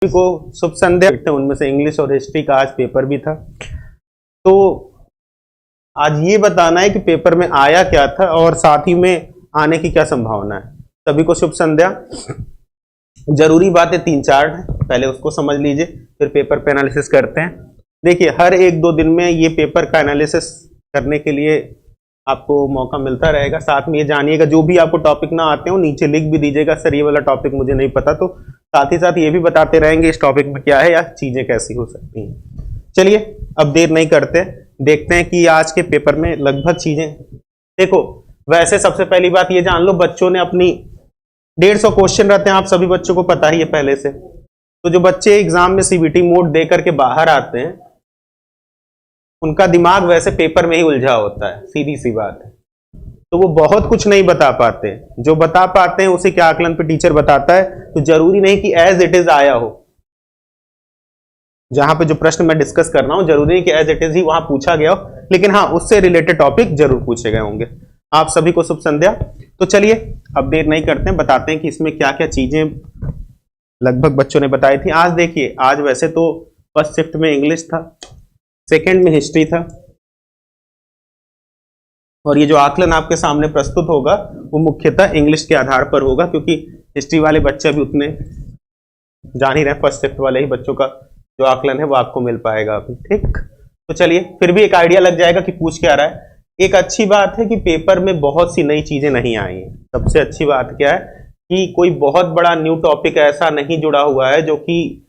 को शुभ संध्या। उनमें से इंग्लिश और हिस्ट्री का आज पेपर भी था, तो आज ये बताना है कि पेपर में आया क्या था और साथ ही में आने की क्या संभावना है। सभी को शुभ संध्या। जरूरी बातें 3-4 है, पहले उसको समझ लीजिए, फिर पेपर पे एनालिसिस करते हैं। देखिए, हर 1-2 दिन में ये पेपर का एनालिसिस करने के लिए आपको मौका मिलता रहेगा। साथ में ये जानिएगा, जो भी आपको टॉपिक ना आते हो नीचे लिख भी दीजिएगा, सर ये वाला टॉपिक मुझे नहीं पता, तो साथ ही साथ ये भी बताते रहेंगे इस टॉपिक में क्या है या चीजें कैसी हो सकती हैं। चलिए अब देर नहीं करते, देखते हैं कि आज के पेपर में लगभग चीजें। देखो, वैसे सबसे पहली बात ये जान लो, बच्चों ने अपनी 150 क्वेश्चन रहते हैं, आप सभी बच्चों को पता ही है पहले से। तो जो बच्चे एग्जाम में सीबीटी मोड दे करके बाहर आते हैं, उनका दिमाग वैसे पेपर में ही उलझा होता है, सीधी सी बात है। तो वो बहुत कुछ नहीं बता पाते, जो बता पाते हैं उसी के आकलन पे टीचर बताता है। तो जरूरी नहीं कि एज इट इज आया हो, जहां पे जो प्रश्न मैं डिस्कस कर रहा हूं जरूरी नहीं कि एज इट इज ही वहां पूछा गया हो, लेकिन हाँ उससे रिलेटेड टॉपिक जरूर पूछे गए होंगे। आप सभी को शुभ संध्या। तो चलिए अब देर नहीं करते हैं, बताते हैं कि इसमें क्या क्या चीजें लगभग बच्चों ने बताई थी। आज देखिए, आज वैसे तो फर्स्ट शिफ्ट में इंग्लिश था, सेकेंड में हिस्ट्री था, और ये जो आकलन आपके सामने प्रस्तुत होगा वो मुख्यतः इंग्लिश के आधार पर होगा, क्योंकि हिस्ट्री वाले बच्चे अभी उतने जान ही रहे, फर्स्ट शिफ्ट वाले ही बच्चों का जो आकलन है वो आपको मिल पाएगा अभी। ठीक, तो चलिए फिर भी एक आइडिया लग जाएगा कि पूछ क्या रहा है। एक अच्छी बात है कि पेपर में बहुत सी नई चीजें नहीं आई हैं। सबसे अच्छी बात क्या है कि कोई बहुत बड़ा न्यू टॉपिक ऐसा नहीं जुड़ा हुआ है जो कि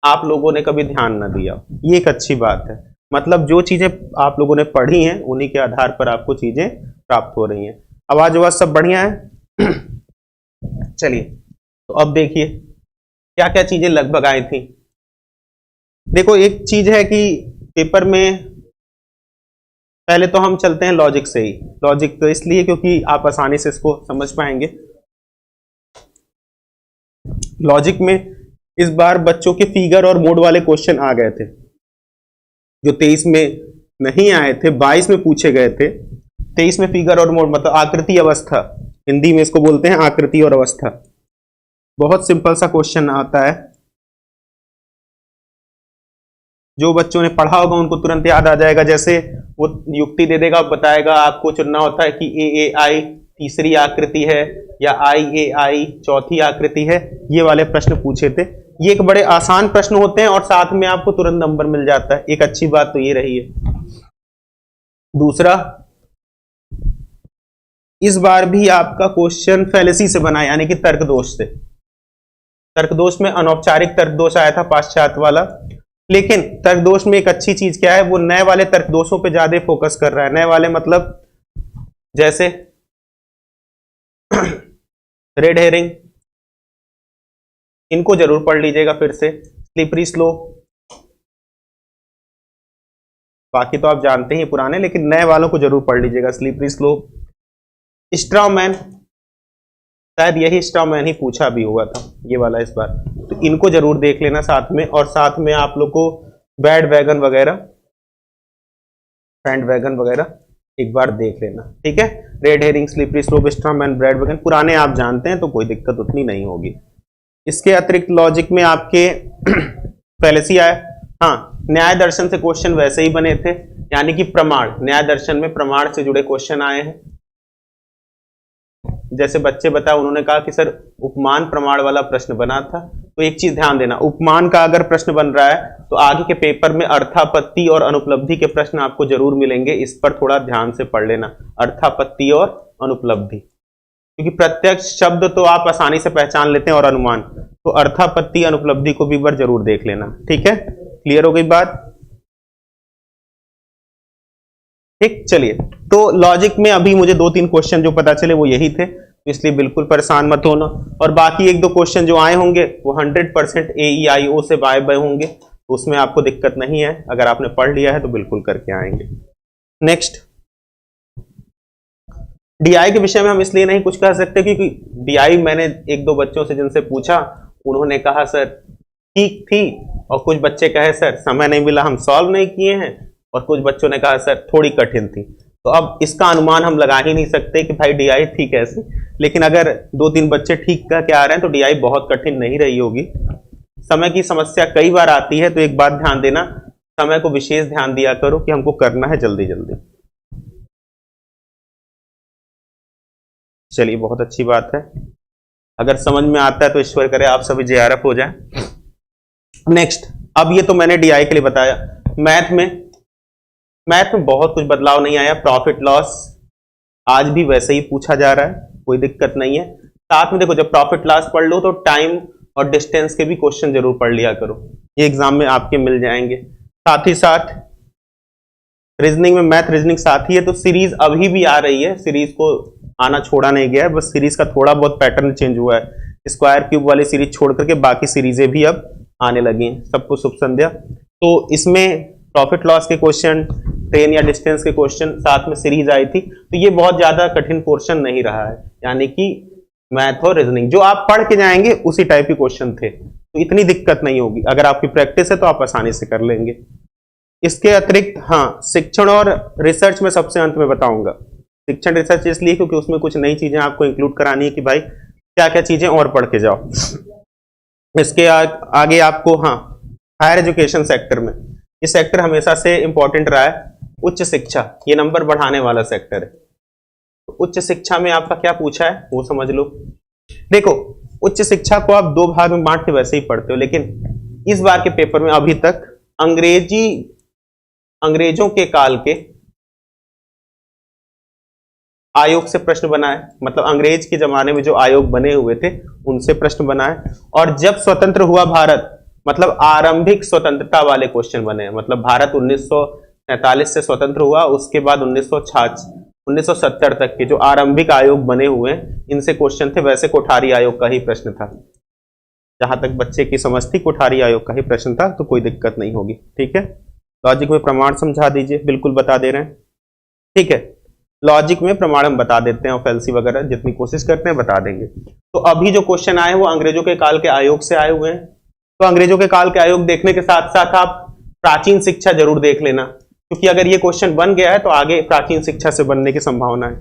आप लोगों ने कभी ध्यान न दिया। ये एक अच्छी बात है, मतलब जो चीजें आप लोगों ने पढ़ी हैं उन्हीं के आधार पर आपको चीजें प्राप्त हो रही हैं। आवाज सब बढ़िया है। चलिए तो अब देखिए क्या क्या चीजें लगभग आई थी। देखो, एक चीज है कि पेपर में पहले तो हम चलते हैं लॉजिक से ही। लॉजिक तो इसलिए क्योंकि आप आसानी से इसको समझ पाएंगे। लॉजिक में इस बार बच्चों के फिगर और मोड वाले क्वेश्चन आ गए थे, जो 23 में नहीं आए थे, 22 में पूछे गए थे। 23 में फिगर और मोड मतलब आकृति अवस्था, हिंदी में इसको बोलते हैं आकृति और अवस्था। बहुत सिंपल सा क्वेश्चन आता है, जो बच्चों ने पढ़ा होगा उनको तुरंत याद आ जाएगा। जैसे वो युक्ति दे देगा, बताएगा आपको चुनना होता है कि ए आई तीसरी आकृति है या ए आई चौथी आकृति है। ये वाले प्रश्न पूछे थे। ये एक बड़े आसान प्रश्न होते हैं और साथ में आपको तुरंत नंबर मिल जाता है। एक अच्छी बात तो ये रही है। दूसरा, इस बार भी आपका क्वेश्चन फैलेसी से बना, यानी कि तर्क दोष से। तर्क दोष में अनौपचारिक तर्क दोष आया था, पाश्चात्य वाला, लेकिन तर्क दोष में एक अच्छी चीज क्या है, वो नए वाले तर्क दोषों पे ज्यादा फोकस कर रहा है। नए वाले मतलब जैसे रेड हेरिंग, इनको जरूर पढ़ लीजिएगा फिर से। स्लिपरी स्लोप, बाकी तो आप जानते ही पुराने, लेकिन नए वालों को जरूर पढ़ लीजिएगा। स्लिपरी स्लोप, स्ट्रॉ मैन, शायद यही स्ट्रॉ मैन ही पूछा भी हुआ था ये वाला इस बार, तो इनको जरूर देख लेना साथ में। और साथ में आप लोग को बैड वैगन वगैरह, बैंड वैगन वगैरह एक बार देख लेना, ठीक है। Red herring, slippery slope, straw man, bad wagon पुराने आप जानते हैं, तो कोई दिक्कत उतनी नहीं होगी। इसके अतिरिक्त लॉजिक में आपके फैलेसी आया। हाँ, न्याय दर्शन से क्वेश्चन वैसे ही बने थे, यानी कि प्रमाण, न्याय दर्शन में प्रमाण से जुड़े क्वेश्चन आए हैं। जैसे बच्चे बताए, उन्होंने कहा कि सर उपमान प्रमाण वाला प्रश्न बना था। तो एक चीज ध्यान देना, उपमान का अगर प्रश्न बन रहा है तो आगे के पेपर में अर्थापत्ति और अनुपलब्धि के प्रश्न आपको जरूर मिलेंगे। इस पर थोड़ा ध्यान से पढ़ लेना, अर्थापत्ति और अनुपलब्धि, क्योंकि प्रत्यक्ष शब्द तो आप आसानी से पहचान लेते हैं और अनुमान, तो अर्थापत्ति अनुपलब्धि को भी बार जरूर देख लेना, ठीक है। क्लियर हो गई बात? ठीक, चलिए तो लॉजिक में अभी मुझे 2-3 क्वेश्चन जो पता चले वो यही थे, इसलिए बिल्कुल परेशान मत होना। और बाकी 1-2 क्वेश्चन जो आए होंगे वो 100% AEIO से बाय होंगे, तो उसमें आपको दिक्कत नहीं है। अगर आपने पढ़ लिया है तो बिल्कुल करके आएंगे। नेक्स्ट, DI के विषय में हम इसलिए नहीं कुछ कह सकते क्योंकि DI मैंने 1-2 बच्चों से जिनसे पूछा, उन्होंने कहा सर ठीक थी, और कुछ बच्चे कहे सर समय नहीं मिला हम सॉल्व नहीं किए हैं, और कुछ बच्चों ने कहा सर थोड़ी कठिन थी। तो अब इसका अनुमान हम लगा ही नहीं सकते कि भाई DI थी कैसे, लेकिन अगर 2-3 बच्चे ठीक कह के आ रहे हैं तो DI बहुत कठिन नहीं रही होगी। समय की समस्या कई बार आती है, तो एक बात ध्यान देना, समय को विशेष ध्यान दिया करो कि हमको करना है जल्दी जल्दी। चलिए, बहुत अच्छी बात है। अगर समझ में आता है तो ईश्वर करे आप सभी जेआरएफ हो जाए। नेक्स्ट, अब ये तो मैंने डीआई के लिए बताया। मैथ में बहुत कुछ बदलाव नहीं आया। प्रॉफिट लॉस आज भी वैसे ही पूछा जा रहा है, कोई दिक्कत नहीं है। साथ में देखो, जब प्रॉफिट लॉस पढ़ लो तो टाइम और डिस्टेंस के भी क्वेश्चन जरूर पढ़ लिया करो, ये एग्जाम में आपके मिल जाएंगे। साथ ही साथ रीजनिंग में मैथ रीजनिंग साथ ही है, तो सीरीज अभी भी आ रही है, सीरीज को आना छोड़ा नहीं गया है, बस सीरीज का थोड़ा बहुत पैटर्न चेंज हुआ है। स्क्वायर क्यूब वाली सीरीज छोड़ करके बाकी सीरीजें भी अब आने लगी हैं। सबको शुभ संध्या। तो इसमें प्रॉफिट लॉस के क्वेश्चन, ट्रेन या डिस्टेंस के क्वेश्चन, साथ में सीरीज आई थी, तो ये बहुत ज्यादा कठिन पोर्शन नहीं रहा है, यानी कि मैथ और रीजनिंग जो आप पढ़ के जाएंगे उसी टाइप के क्वेश्चन थे, तो इतनी दिक्कत नहीं होगी। अगर आपकी प्रैक्टिस है तो आप आसानी से कर लेंगे। इसके अतिरिक्त हाँ, शिक्षण और रिसर्च में सबसे अंत में बताऊंगा। शिक्षण रिसर्च इसलिए क्योंकि उसमें कुछ नई चीजें आपको इंक्लूड करानी है कि भाई क्या क्या चीजें और पढ़ के जाओ। इसके आगे आपको हाँ, हायर एजुकेशन सेक्टर में, ये सेक्टर हमेशा से इंपॉर्टेंट रहा है। उच्च शिक्षा, ये नंबर बढ़ाने वाला सेक्टर है। तो उच्च शिक्षा में आपका क्या पूछा है वो समझ लो। देखो, उच्च शिक्षा को आप दो भाग में बांट के वैसे ही पढ़ते हो, लेकिन इस बार के पेपर में अभी तक अंग्रेजों के काल के आयोग से प्रश्न बना है, मतलब अंग्रेज के जमाने में जो आयोग बने हुए थे उनसे प्रश्न बना है। और जब स्वतंत्र हुआ भारत, मतलब आरंभिक स्वतंत्रता वाले क्वेश्चन बने हैं। मतलब भारत 1947 से स्वतंत्र हुआ, उसके बाद 1970 तक के जो आरंभिक आयोग बने हुए हैं, इनसे क्वेश्चन थे। वैसे कोठारी आयोग का ही प्रश्न था, जहां तक बच्चे की समझ थी कोठारी आयोग का ही प्रश्न था, तो कोई दिक्कत नहीं होगी। ठीक है, लॉजिक में प्रमाण समझा दीजिए, बिल्कुल बता दे रहे हैं। ठीक है, लॉजिक में प्रमाण हम बता देते हैं और फैल्सी वगैरह जितनी कोशिश करते हैं बता देंगे। तो अभी जो क्वेश्चन आए वो अंग्रेजों के काल के आयोग से आए हुए हैं। तो अंग्रेजों के काल के आयोग देखने के साथ साथ आप प्राचीन शिक्षा जरूर देख लेना, क्योंकि अगर ये क्वेश्चन बन गया है तो आगे प्राचीन शिक्षा से बनने की संभावना है।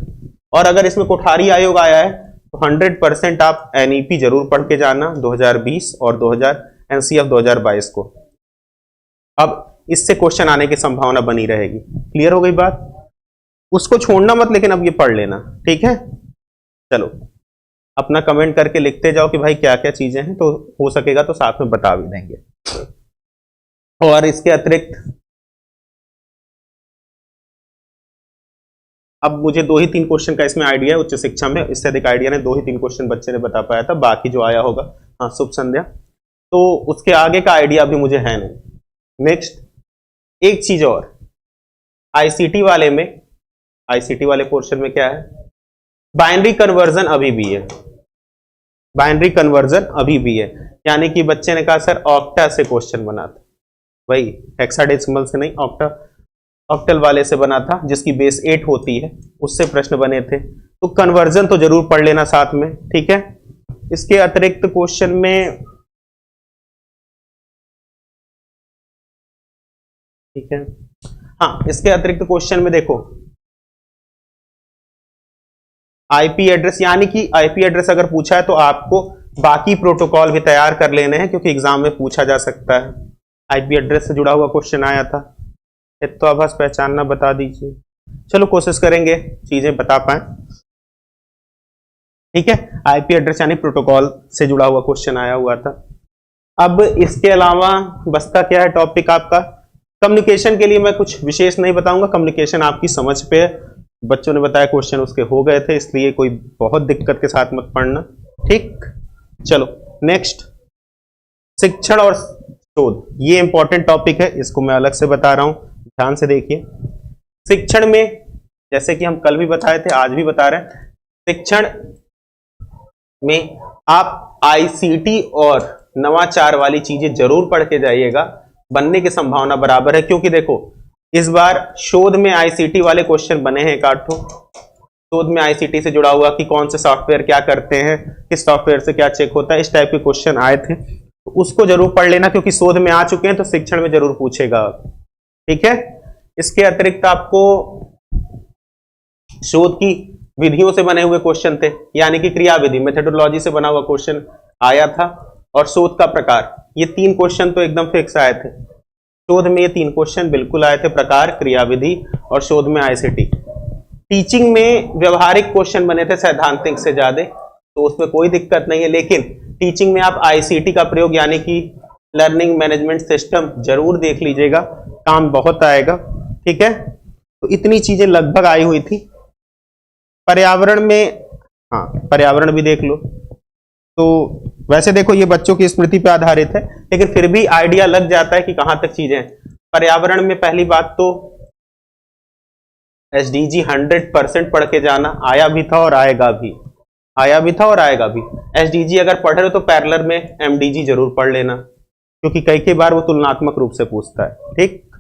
और अगर इसमें कोठारी आयोग आया है तो 100% आप एनईपी जरूर पढ़ के जाना 2020 और 2000 एनसीएफ 2022 को। अब इससे क्वेश्चन आने की संभावना बनी रहेगी। क्लियर हो गई बात? उसको छोड़ना मत, लेकिन अब ये पढ़ लेना। ठीक है, चलो अपना कमेंट करके लिखते जाओ कि भाई क्या क्या चीजें हैं, तो हो सकेगा तो साथ में बता भी देंगे। और इसके अतिरिक्त अब मुझे 2 ही 3 क्वेश्चन का इसमें आइडिया है उच्च शिक्षा में, इससे अधिक आइडिया नहीं। 2 ही 3 क्वेश्चन बच्चे ने बता पाया था, बाकी जो आया होगा हाँ शुभ संध्या, तो उसके आगे का आइडिया अभी मुझे है नहीं। नेक्स्ट, एक चीज और, आईसीटी वाले पोर्शन में क्या है, बाइनरी कन्वर्जन अभी भी है। बाइनरी कन्वर्जन अभी भी है, यानी कि बच्चे ने कहा सर ऑक्टा से क्वेश्चन बना था, वही हेक्साडेसिमल से नहीं, ऑक्टल वाले से बना था, जिसकी बेस 8 होती है, उससे प्रश्न बने थे। तो कन्वर्जन तो जरूर पढ़ लेना साथ में। ठीक है, इसके अतिरिक्त क्वेश्चन में, ठीक है हाँ, इसके अतिरिक्त क्वेश्चन में देखो आईपी एड्रेस, यानी कि आईपी एड्रेस अगर पूछा है तो आपको बाकी प्रोटोकॉल भी तैयार कर लेने हैं, क्योंकि एग्जाम में पूछा जा सकता है। आईपी एड्रेस से जुड़ा हुआ क्वेश्चन आया था, तो आभास पहचानना बता दीजिए। चलो कोशिश करेंगे चीजें बता पाए। ठीक है, आईपी एड्रेस यानी प्रोटोकॉल से जुड़ा हुआ क्वेश्चन आया हुआ था। अब इसके अलावा बचता क्या है टॉपिक आपका, कम्युनिकेशन के लिए मैं कुछ विशेष नहीं बताऊंगा, कम्युनिकेशन आपकी समझ पे है। बच्चों ने बताया क्वेश्चन उसके हो गए थे, इसलिए कोई बहुत दिक्कत के साथ मत पढ़ना। ठीक, चलो नेक्स्ट, शिक्षण और शोध, ये इंपॉर्टेंट टॉपिक है, इसको मैं अलग से बता रहा हूं, ध्यान से देखिए। शिक्षण में जैसे कि हम कल भी बताए थे, आज भी बता रहे हैं, शिक्षण में आप आईसीटी और नवाचार वाली चीजें जरूर पढ़ के जाइएगा, बनने की संभावना बराबर है। क्योंकि देखो इस बार शोध में आईसीटी वाले क्वेश्चन बने हैं, एक आठ ठो शोध में आईसीटी से जुड़ा हुआ कि कौन से सॉफ्टवेयर क्या करते हैं, किस सॉफ्टवेयर से क्या चेक होता है, इस टाइप के क्वेश्चन आए थे, तो उसको जरूर पढ़ लेना, क्योंकि शोध में आ चुके हैं तो शिक्षण में जरूर पूछेगा। ठीक है, इसके अतिरिक्त आपको शोध की विधियों से बने हुए क्वेश्चन थे, यानी कि क्रियाविधि मेथोडोलॉजी से बना हुआ क्वेश्चन आया था, और शोध का प्रकार। ये 3 क्वेश्चन तो एकदम फिक्स आए थे शोध में, ये 3 क्वेश्चन बिल्कुल आए थे, प्रकार, क्रियाविधि और शोध में आईसीटी। टीचिंग में व्यवहारिक क्वेश्चन बने थे सैद्धांतिक से ज्यादा, तो उसमें कोई दिक्कत नहीं है, लेकिन टीचिंग में आप आईसीटी का प्रयोग यानी कि लर्निंग मैनेजमेंट सिस्टम जरूर देख लीजिएगा, काम बहुत आएगा। ठीक है, तो इतनी चीजें लगभग आई हुई थी। पर्यावरण में, हाँ पर्यावरण भी देख लो। तो वैसे देखो ये बच्चों की स्मृति पे आधारित है, लेकिन फिर भी आइडिया लग जाता है कि कहां तक चीजें हैं। पर्यावरण में पहली बात तो एसडीजी 100% पढ़ के जाना, आया भी था और आएगा भी, आया भी था और आएगा भी। एसडीजी अगर पढ़ रहे हो तो पैरेलल में एमडीजी जरूर पढ़ लेना, क्योंकि कई बार वो तुलनात्मक रूप से पूछता है। ठीक,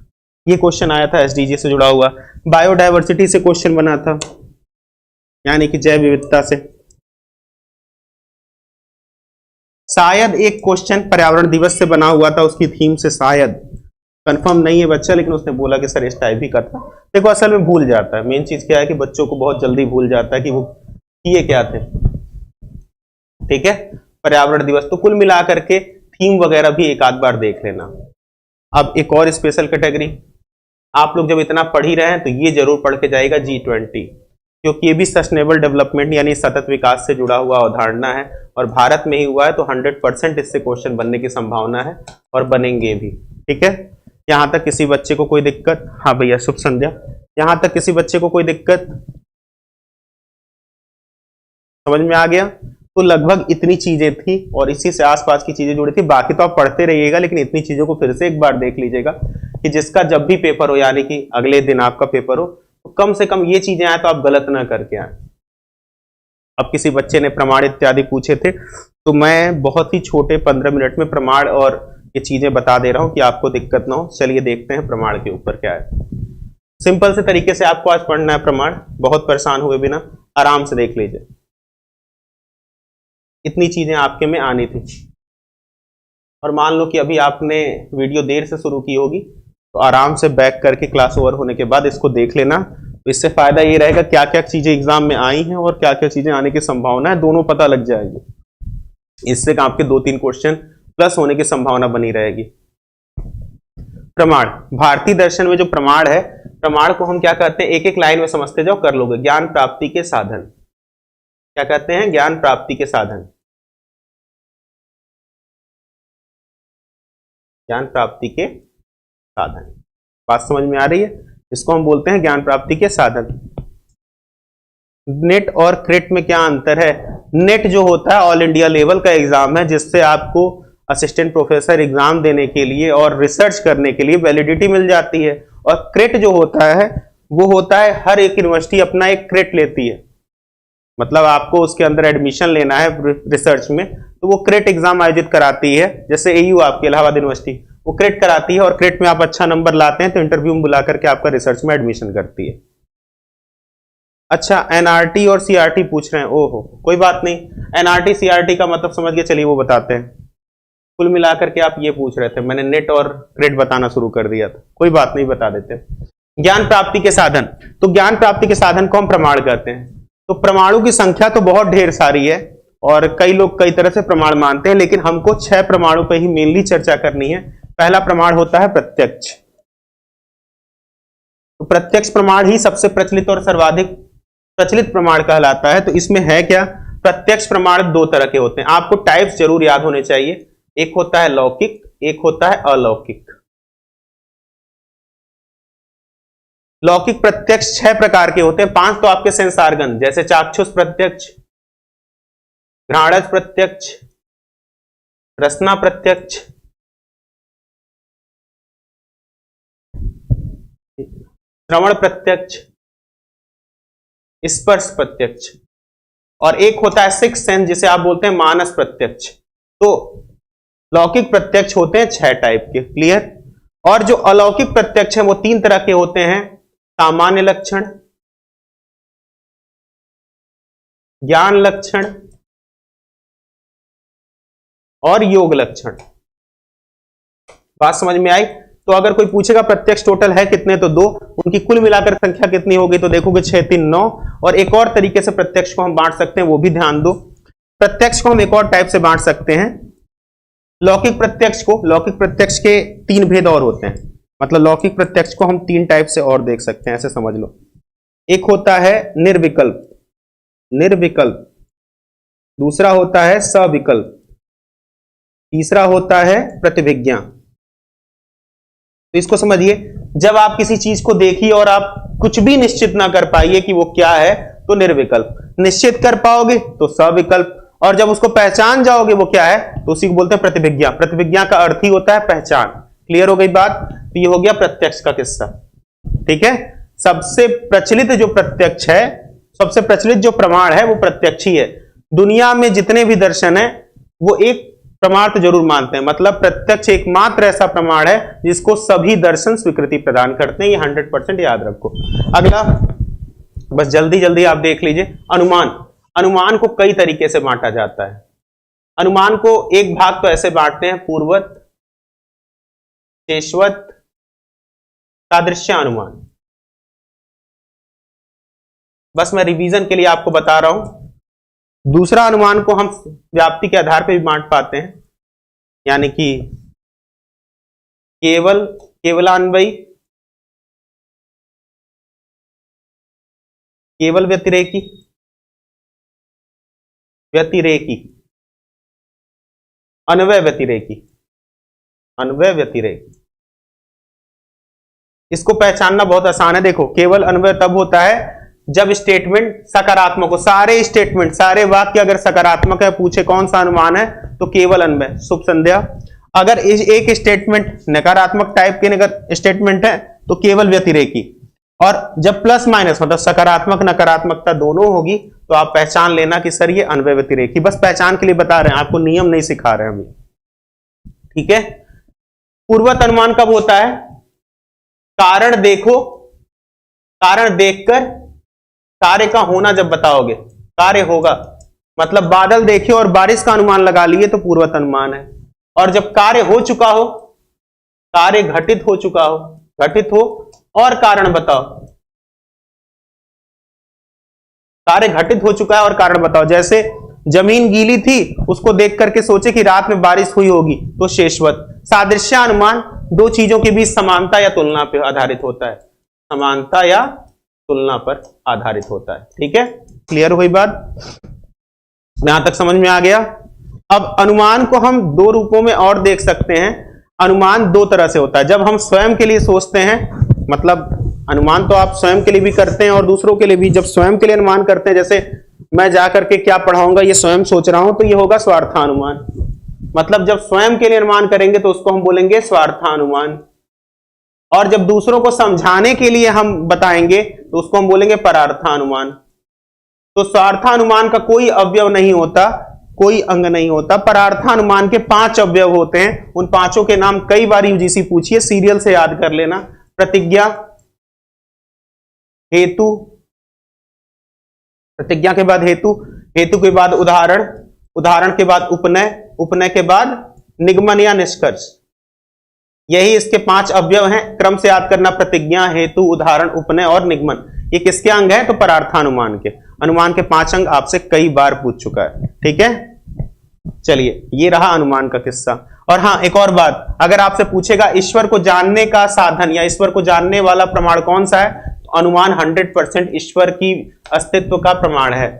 ये क्वेश्चन आया था एसडीजी से जुड़ा हुआ। बायोडायवर्सिटी से क्वेश्चन बना था, यानी कि जैव विविधता से। शायद एक क्वेश्चन पर्यावरण दिवस से बना हुआ था, उसकी थीम से, शायद कंफर्म नहीं है बच्चा, लेकिन उसने बोला कि सर इस टाइप भी करता। देखो असल में भूल जाता है, मेन चीज क्या है कि बच्चों को बहुत जल्दी भूल जाता है कि वो किए क्या थे। ठीक है, पर्यावरण दिवस तो कुल मिलाकर के थीम वगैरह भी एक आध बार देख लेना। अब एक और स्पेशल कैटेगरी, आप लोग जब इतना पढ़ ही रहे हैं तो ये जरूर पढ़ के जाएगा G20, क्योंकि ये भी सस्टेनेबल डेवलपमेंट यानी सतत विकास से जुड़ा हुआ अवधारणा है और भारत में ही हुआ है, तो 100% इससे क्वेश्चन बनने की संभावना है और बनेंगे भी। ठीक है, यहां तक किसी बच्चे को कोई दिक्कत? हाँ भैया शुभ संध्या। यहां तक किसी बच्चे को कोई दिक्कत समझ में आ गया? तो लगभग इतनी चीजें थी और इसी से आसपास की चीजें जुड़ी थी। बाकी तो आप पढ़ते रहिएगा, लेकिन इतनी चीजों को फिर से एक बार देख लीजिएगा कि जिसका जब भी पेपर हो, यानी कि अगले दिन आपका पेपर हो, तो कम से कम ये चीजें आए तो आप गलत ना करके आए। अब किसी बच्चे ने प्रमाण इत्यादि पूछे थे, तो मैं बहुत ही छोटे 15 मिनट में प्रमाण और ये चीजें बता दे रहा हूं कि आपको दिक्कत ना हो। चलिए देखते हैं प्रमाण के ऊपर क्या है। सिंपल से तरीके से आपको आज पढ़ना है प्रमाण, बहुत परेशान हुए बिना आराम से देख लीजिए। इतनी चीजें आपके में आनी थी, और मान लो कि अभी आपने वीडियो देर से शुरू की होगी, तो आराम से बैक करके क्लास ओवर होने के बाद इसको देख लेना। तो इससे फायदा ये रहेगा क्या क्या चीजें एग्जाम में आई हैं और क्या क्या चीजें आने की संभावना है, दोनों पता लग जाएगी। इससे आपके 2-3 क्वेश्चन प्लस होने की संभावना बनी रहेगी। प्रमाण, भारतीय दर्शन में जो प्रमाण है, प्रमाण को हम क्या कहते हैं, एक एक लाइन में समझते जाओ, कर लोगे। ज्ञान प्राप्ति के साधन, क्या कहते हैं? ज्ञान प्राप्ति के साधन। ज्ञान प्राप्ति के साधन, बात समझ में आ रही है? इसको हम बोलते हैं ज्ञान प्राप्ति के साधन। नेट और क्रेट में क्या अंतर है? नेट जो होता है ऑल इंडिया लेवल का एग्जाम है, जिससे आपको असिस्टेंट प्रोफेसर एग्जाम देने के लिए और रिसर्च करने के लिए वैलिडिटी मिल जाती है। और क्रेट जो होता है वो होता है, हर एक यूनिवर्सिटी अपना एक क्रेट लेती है, मतलब आपको उसके अंदर एडमिशन लेना है रिसर्च में, तो वो क्रेट एग्जाम आयोजित कराती है। जैसे एयू आपकी इलाहाबाद यूनिवर्सिटी, वो क्रेट कराती है, और क्रेट में आप अच्छा नंबर लाते हैं तो इंटरव्यू में बुला करके आपका रिसर्च में एडमिशन करती है। अच्छा, एनआरटी और सीआरटी पूछ रहे हैं, ओहो कोई बात नहीं, एनआरटी सीआरटी का मतलब समझ के चलिए, वो बताते हैं। कुल मिलाकर के आप ये पूछ रहे थे, मैंने नेट और क्रेट बताना शुरू कर दिया था, कोई बात नहीं बता देते। ज्ञान प्राप्ति के साधन, तो ज्ञान प्राप्ति के साधन को हम प्रमाण कहते हैं। तो प्रमाणों की संख्या तो बहुत ढेर सारी है और कई लोग कई तरह से प्रमाण मानते हैं, लेकिन हमको 6 प्रमाणों पर ही मेनली चर्चा करनी है। पहला प्रमाण होता है प्रत्यक्ष। तो प्रत्यक्ष प्रमाण ही सबसे प्रचलित और सर्वाधिक प्रचलित प्रमाण कहलाता है। तो इसमें है क्या? प्रत्यक्ष प्रमाण 2 तरह के होते हैं, आपको टाइप्स जरूर याद होने चाहिए। एक होता है लौकिक, एक होता है अलौकिक। लौकिक प्रत्यक्ष 6 प्रकार के होते हैं, 5 तो आपके सेंस ऑर्गन, जैसे चाक्षुष प्रत्यक्ष, घ्राणज प्रत्यक्ष, रसना प्रत्यक्ष, श्रवण प्रत्यक्ष, स्पर्श प्रत्यक्ष, और एक होता है 6 सेंस जिसे आप बोलते हैं मानस प्रत्यक्ष। तो लौकिक प्रत्यक्ष होते हैं 6 टाइप के, क्लियर? और जो अलौकिक प्रत्यक्ष है वो 3 तरह के होते हैं, सामान्य लक्षण, ज्ञान लक्षण और योग लक्षण। बात समझ में आई? तो अगर कोई पूछेगा प्रत्यक्ष टोटल है कितने, तो 2, उनकी कुल मिलाकर संख्या कितनी होगी, तो देखोगे 6, 3, 9। और एक और तरीके से प्रत्यक्ष को हम बांट सकते हैं, वो भी ध्यान दो। प्रत्यक्ष को हम एक और टाइप से बांट सकते हैं, लौकिक प्रत्यक्ष के तीन भेद और होते हैं, मतलब लौकिक प्रत्यक्ष को हम तीन टाइप से और देख सकते हैं, ऐसे समझ लो। एक होता है निर्विकल्प, दूसरा होता है सविकल्प, तीसरा होता है प्रतिभिज्ञा। तो इसको समझिए, जब आप किसी चीज को देखिए और आप कुछ भी निश्चित ना कर पाइए कि वो क्या है तो निर्विकल्प, निश्चित कर पाओगे तो सविकल्प, और जब उसको पहचान जाओगे वो क्या है तो उसी को बोलते हैं प्रतिभिज्ञा। प्रतिभिज्ञा का अर्थ ही होता है पहचान। क्लियर हो गई बात? तो ये हो गया प्रत्यक्ष का किस्सा। ठीक है, सबसे प्रचलित जो प्रत्यक्ष है, सबसे प्रचलित जो प्रमाण है वो प्रत्यक्ष ही है। दुनिया में जितने भी दर्शन है वो एक प्रमाण तो जरूर मानते हैं, मतलब प्रत्यक्ष एकमात्र ऐसा प्रमाण है जिसको सभी दर्शन स्वीकृति प्रदान करते हैं। ये 100% याद रखो। अगला बस जल्दी जल्दी आप देख लीजिए, अनुमान को कई तरीके से बांटा जाता है। अनुमान को एक भाग तो ऐसे बांटते हैं, पूर्वत, शेषवत, सादृश्य अनुमान। बस मैं रिवीजन के लिए आपको बता रहा हूं। दूसरा अनुमान को हम व्याप्ति के आधार पर भी बांट पाते हैं, यानी कि केवलान्वयी, केवल व्यतिरेकी, अन्वय व्यतिरेकी। इसको पहचानना बहुत आसान है। देखो, केवल अन्वय तब होता है जब स्टेटमेंट सकारात्मक हो। सारे वाक्य अगर सकारात्मक है, पूछे कौन सा अनुमान है तो केवल अन्वय, शुभ संध्या। अगर एक स्टेटमेंट नकारात्मक टाइप के स्टेटमेंट है तो केवल व्यतिरेकी। और जब प्लस माइनस मतलब सकारात्मक नकारात्मकता दोनों होगी तो आप पहचान लेना कि सर ये अन्वय व्यतिरेकी। बस पहचान के लिए बता रहे हैं, आपको नियम नहीं सिखा रहे हैं अभी। ठीक है, पूर्वत अनुमान कब होता है? कारण देखकर कार्य का होना जब बताओगे, कार्य होगा, मतलब बादल देखे और बारिश का अनुमान लगा लिए तो पूर्वत अनुमान है। और जब कार्य हो चुका हो, कार्य घटित हो और कारण बताओ, कार्य घटित हो चुका है और कारण बताओ। जैसे जमीन गीली थी, उसको देख करके सोचे कि रात में बारिश हुई होगी तो शेषवत। सादृश्य अनुमान दो चीजों के बीच समानता या तुलना पर आधारित होता है, समानता या तुलना पर आधारित होता है। ठीक है, क्लियर हुई बात? यहां तक समझ में आ गया? अब अनुमान को हम दो रूपों में और देख सकते हैं। अनुमान दो तरह से होता है। जब हम स्वयं के लिए सोचते हैं, मतलब अनुमान तो आप स्वयं के लिए भी करते हैं और दूसरों के लिए भी। जब स्वयं के लिए अनुमान करते हैं, जैसे मैं जाकर के क्या पढ़ाऊंगा ये स्वयं सोच रहा हूं, तो ये होगा स्वार्थानुमान। मतलब जब स्वयं के लिए अनुमान करेंगे तो उसको हम बोलेंगे स्वार्थानुमान। और जब दूसरों को समझाने के लिए हम बताएंगे तो उसको हम बोलेंगे परार्थानुमान। तो स्वार्थानुमान का कोई अवयव नहीं होता, कोई अंग नहीं होता। परार्थानुमान के 5 अवयव होते हैं। उन पांचों के नाम कई बार यूजीसी पूछिए, सीरियल से याद कर लेना। प्रतिज्ञा, हेतु, प्रतिज्ञा के बाद हेतु, हेतु के बाद उदाहरण, उदाहरण के बाद उपनय, उपनय के बाद निगमन या निष्कर्ष। यही इसके 5 अवयव हैं। क्रम से याद करना, प्रतिज्ञा, हेतु, उदाहरण, उपनय और निगमन। ये किसके अंग है? तो परार्थानुमान के। अनुमान के 5 अंग आपसे कई बार पूछ चुका है। ठीक है, चलिए ये रहा अनुमान का किस्सा। और हाँ, एक और बात, अगर आपसे पूछेगा ईश्वर को जानने का साधन या ईश्वर को जानने वाला प्रमाण कौन सा है, तो अनुमान 100% ईश्वर की अस्तित्व का प्रमाण है।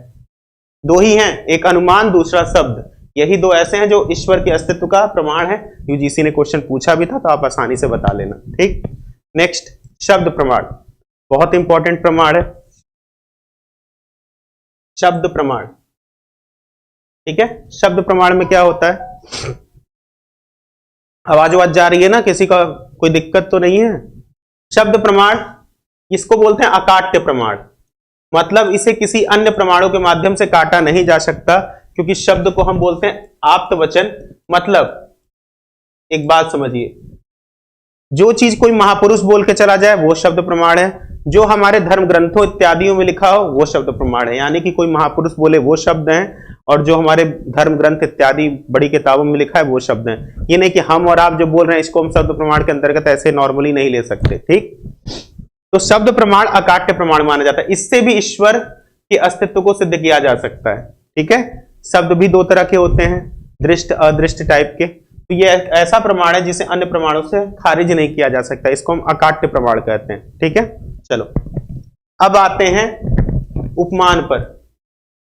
दो ही हैं, एक अनुमान, दूसरा शब्द। यही दो ऐसे हैं जो ईश्वर के अस्तित्व का प्रमाण है। यूजीसी ने क्वेश्चन पूछा भी था तो आप आसानी से बता लेना। ठीक, नेक्स्ट शब्द प्रमाण, बहुत इंपॉर्टेंट प्रमाण है शब्द प्रमाण। ठीक है, शब्द प्रमाण में क्या होता है? आवाज जा रही है ना? किसी का कोई दिक्कत तो नहीं है? शब्द प्रमाण इसको बोलते हैं अकाट्य प्रमाण, मतलब इसे किसी अन्य प्रमाणों के माध्यम से काटा नहीं जा सकता, क्योंकि शब्द को हम बोलते हैं आप्त वचन। मतलब एक बात समझिए, जो चीज कोई महापुरुष बोल के चला जाए वो शब्द प्रमाण है, जो हमारे धर्म ग्रंथों इत्यादियों में लिखा हो वो शब्द प्रमाण है। यानी कि कोई महापुरुष बोले वो शब्द हैं, और जो हमारे धर्म ग्रंथ इत्यादि बड़ी किताबों में लिखा है वो शब्द हैं। ये नहीं कि हम और आप जो बोल रहे हैं इसको हम शब्द प्रमाण के अंतर्गत ऐसे नॉर्मली नहीं ले सकते। ठीक, तो शब्द प्रमाण अकाट्य प्रमाण माना जाता है। इससे भी ईश्वर के अस्तित्व को सिद्ध किया जा सकता है। ठीक है, शब्द भी दो तरह के होते हैं, दृष्ट अदृष्ट टाइप के। तो ये ऐसा प्रमाण है जिसे अन्य प्रमाणों से खारिज नहीं किया जा सकता, इसको हम अकाट्य प्रमाण कहते हैं। ठीक है, चलो अब आते हैं उपमान पर।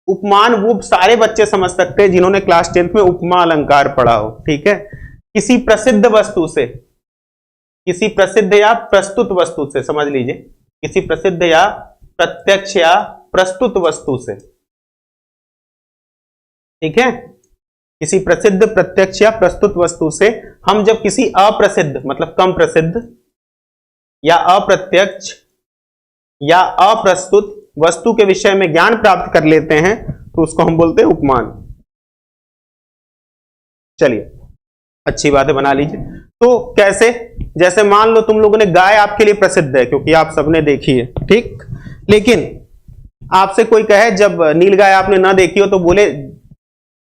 उपमान वो सारे बच्चे समझ सकते हैं जिन्होंने क्लास 10th में उपमा अलंकार पढ़ा हो। ठीक है, किसी प्रसिद्ध वस्तु से, किसी प्रसिद्ध या प्रस्तुत वस्तु से, समझ लीजिए, किसी प्रसिद्ध या प्रत्यक्ष या प्रस्तुत वस्तु से। ठीक है, किसी प्रसिद्ध, प्रत्यक्ष या प्रस्तुत वस्तु से हम जब किसी अप्रसिद्ध मतलब कम प्रसिद्ध या अप्रत्यक्ष या अप्रस्तुत वस्तु के विषय में ज्ञान प्राप्त कर लेते हैं तो उसको हम बोलते हैं उपमान। चलिए, अच्छी बातें बना लीजिए। तो कैसे, जैसे मान लो तुम लोगों ने, गाय आपके लिए प्रसिद्ध है क्योंकि आप सबने देखी है, ठीक, लेकिन आपसे कोई कहे, जब नील गाय आपने ना देखी हो तो बोले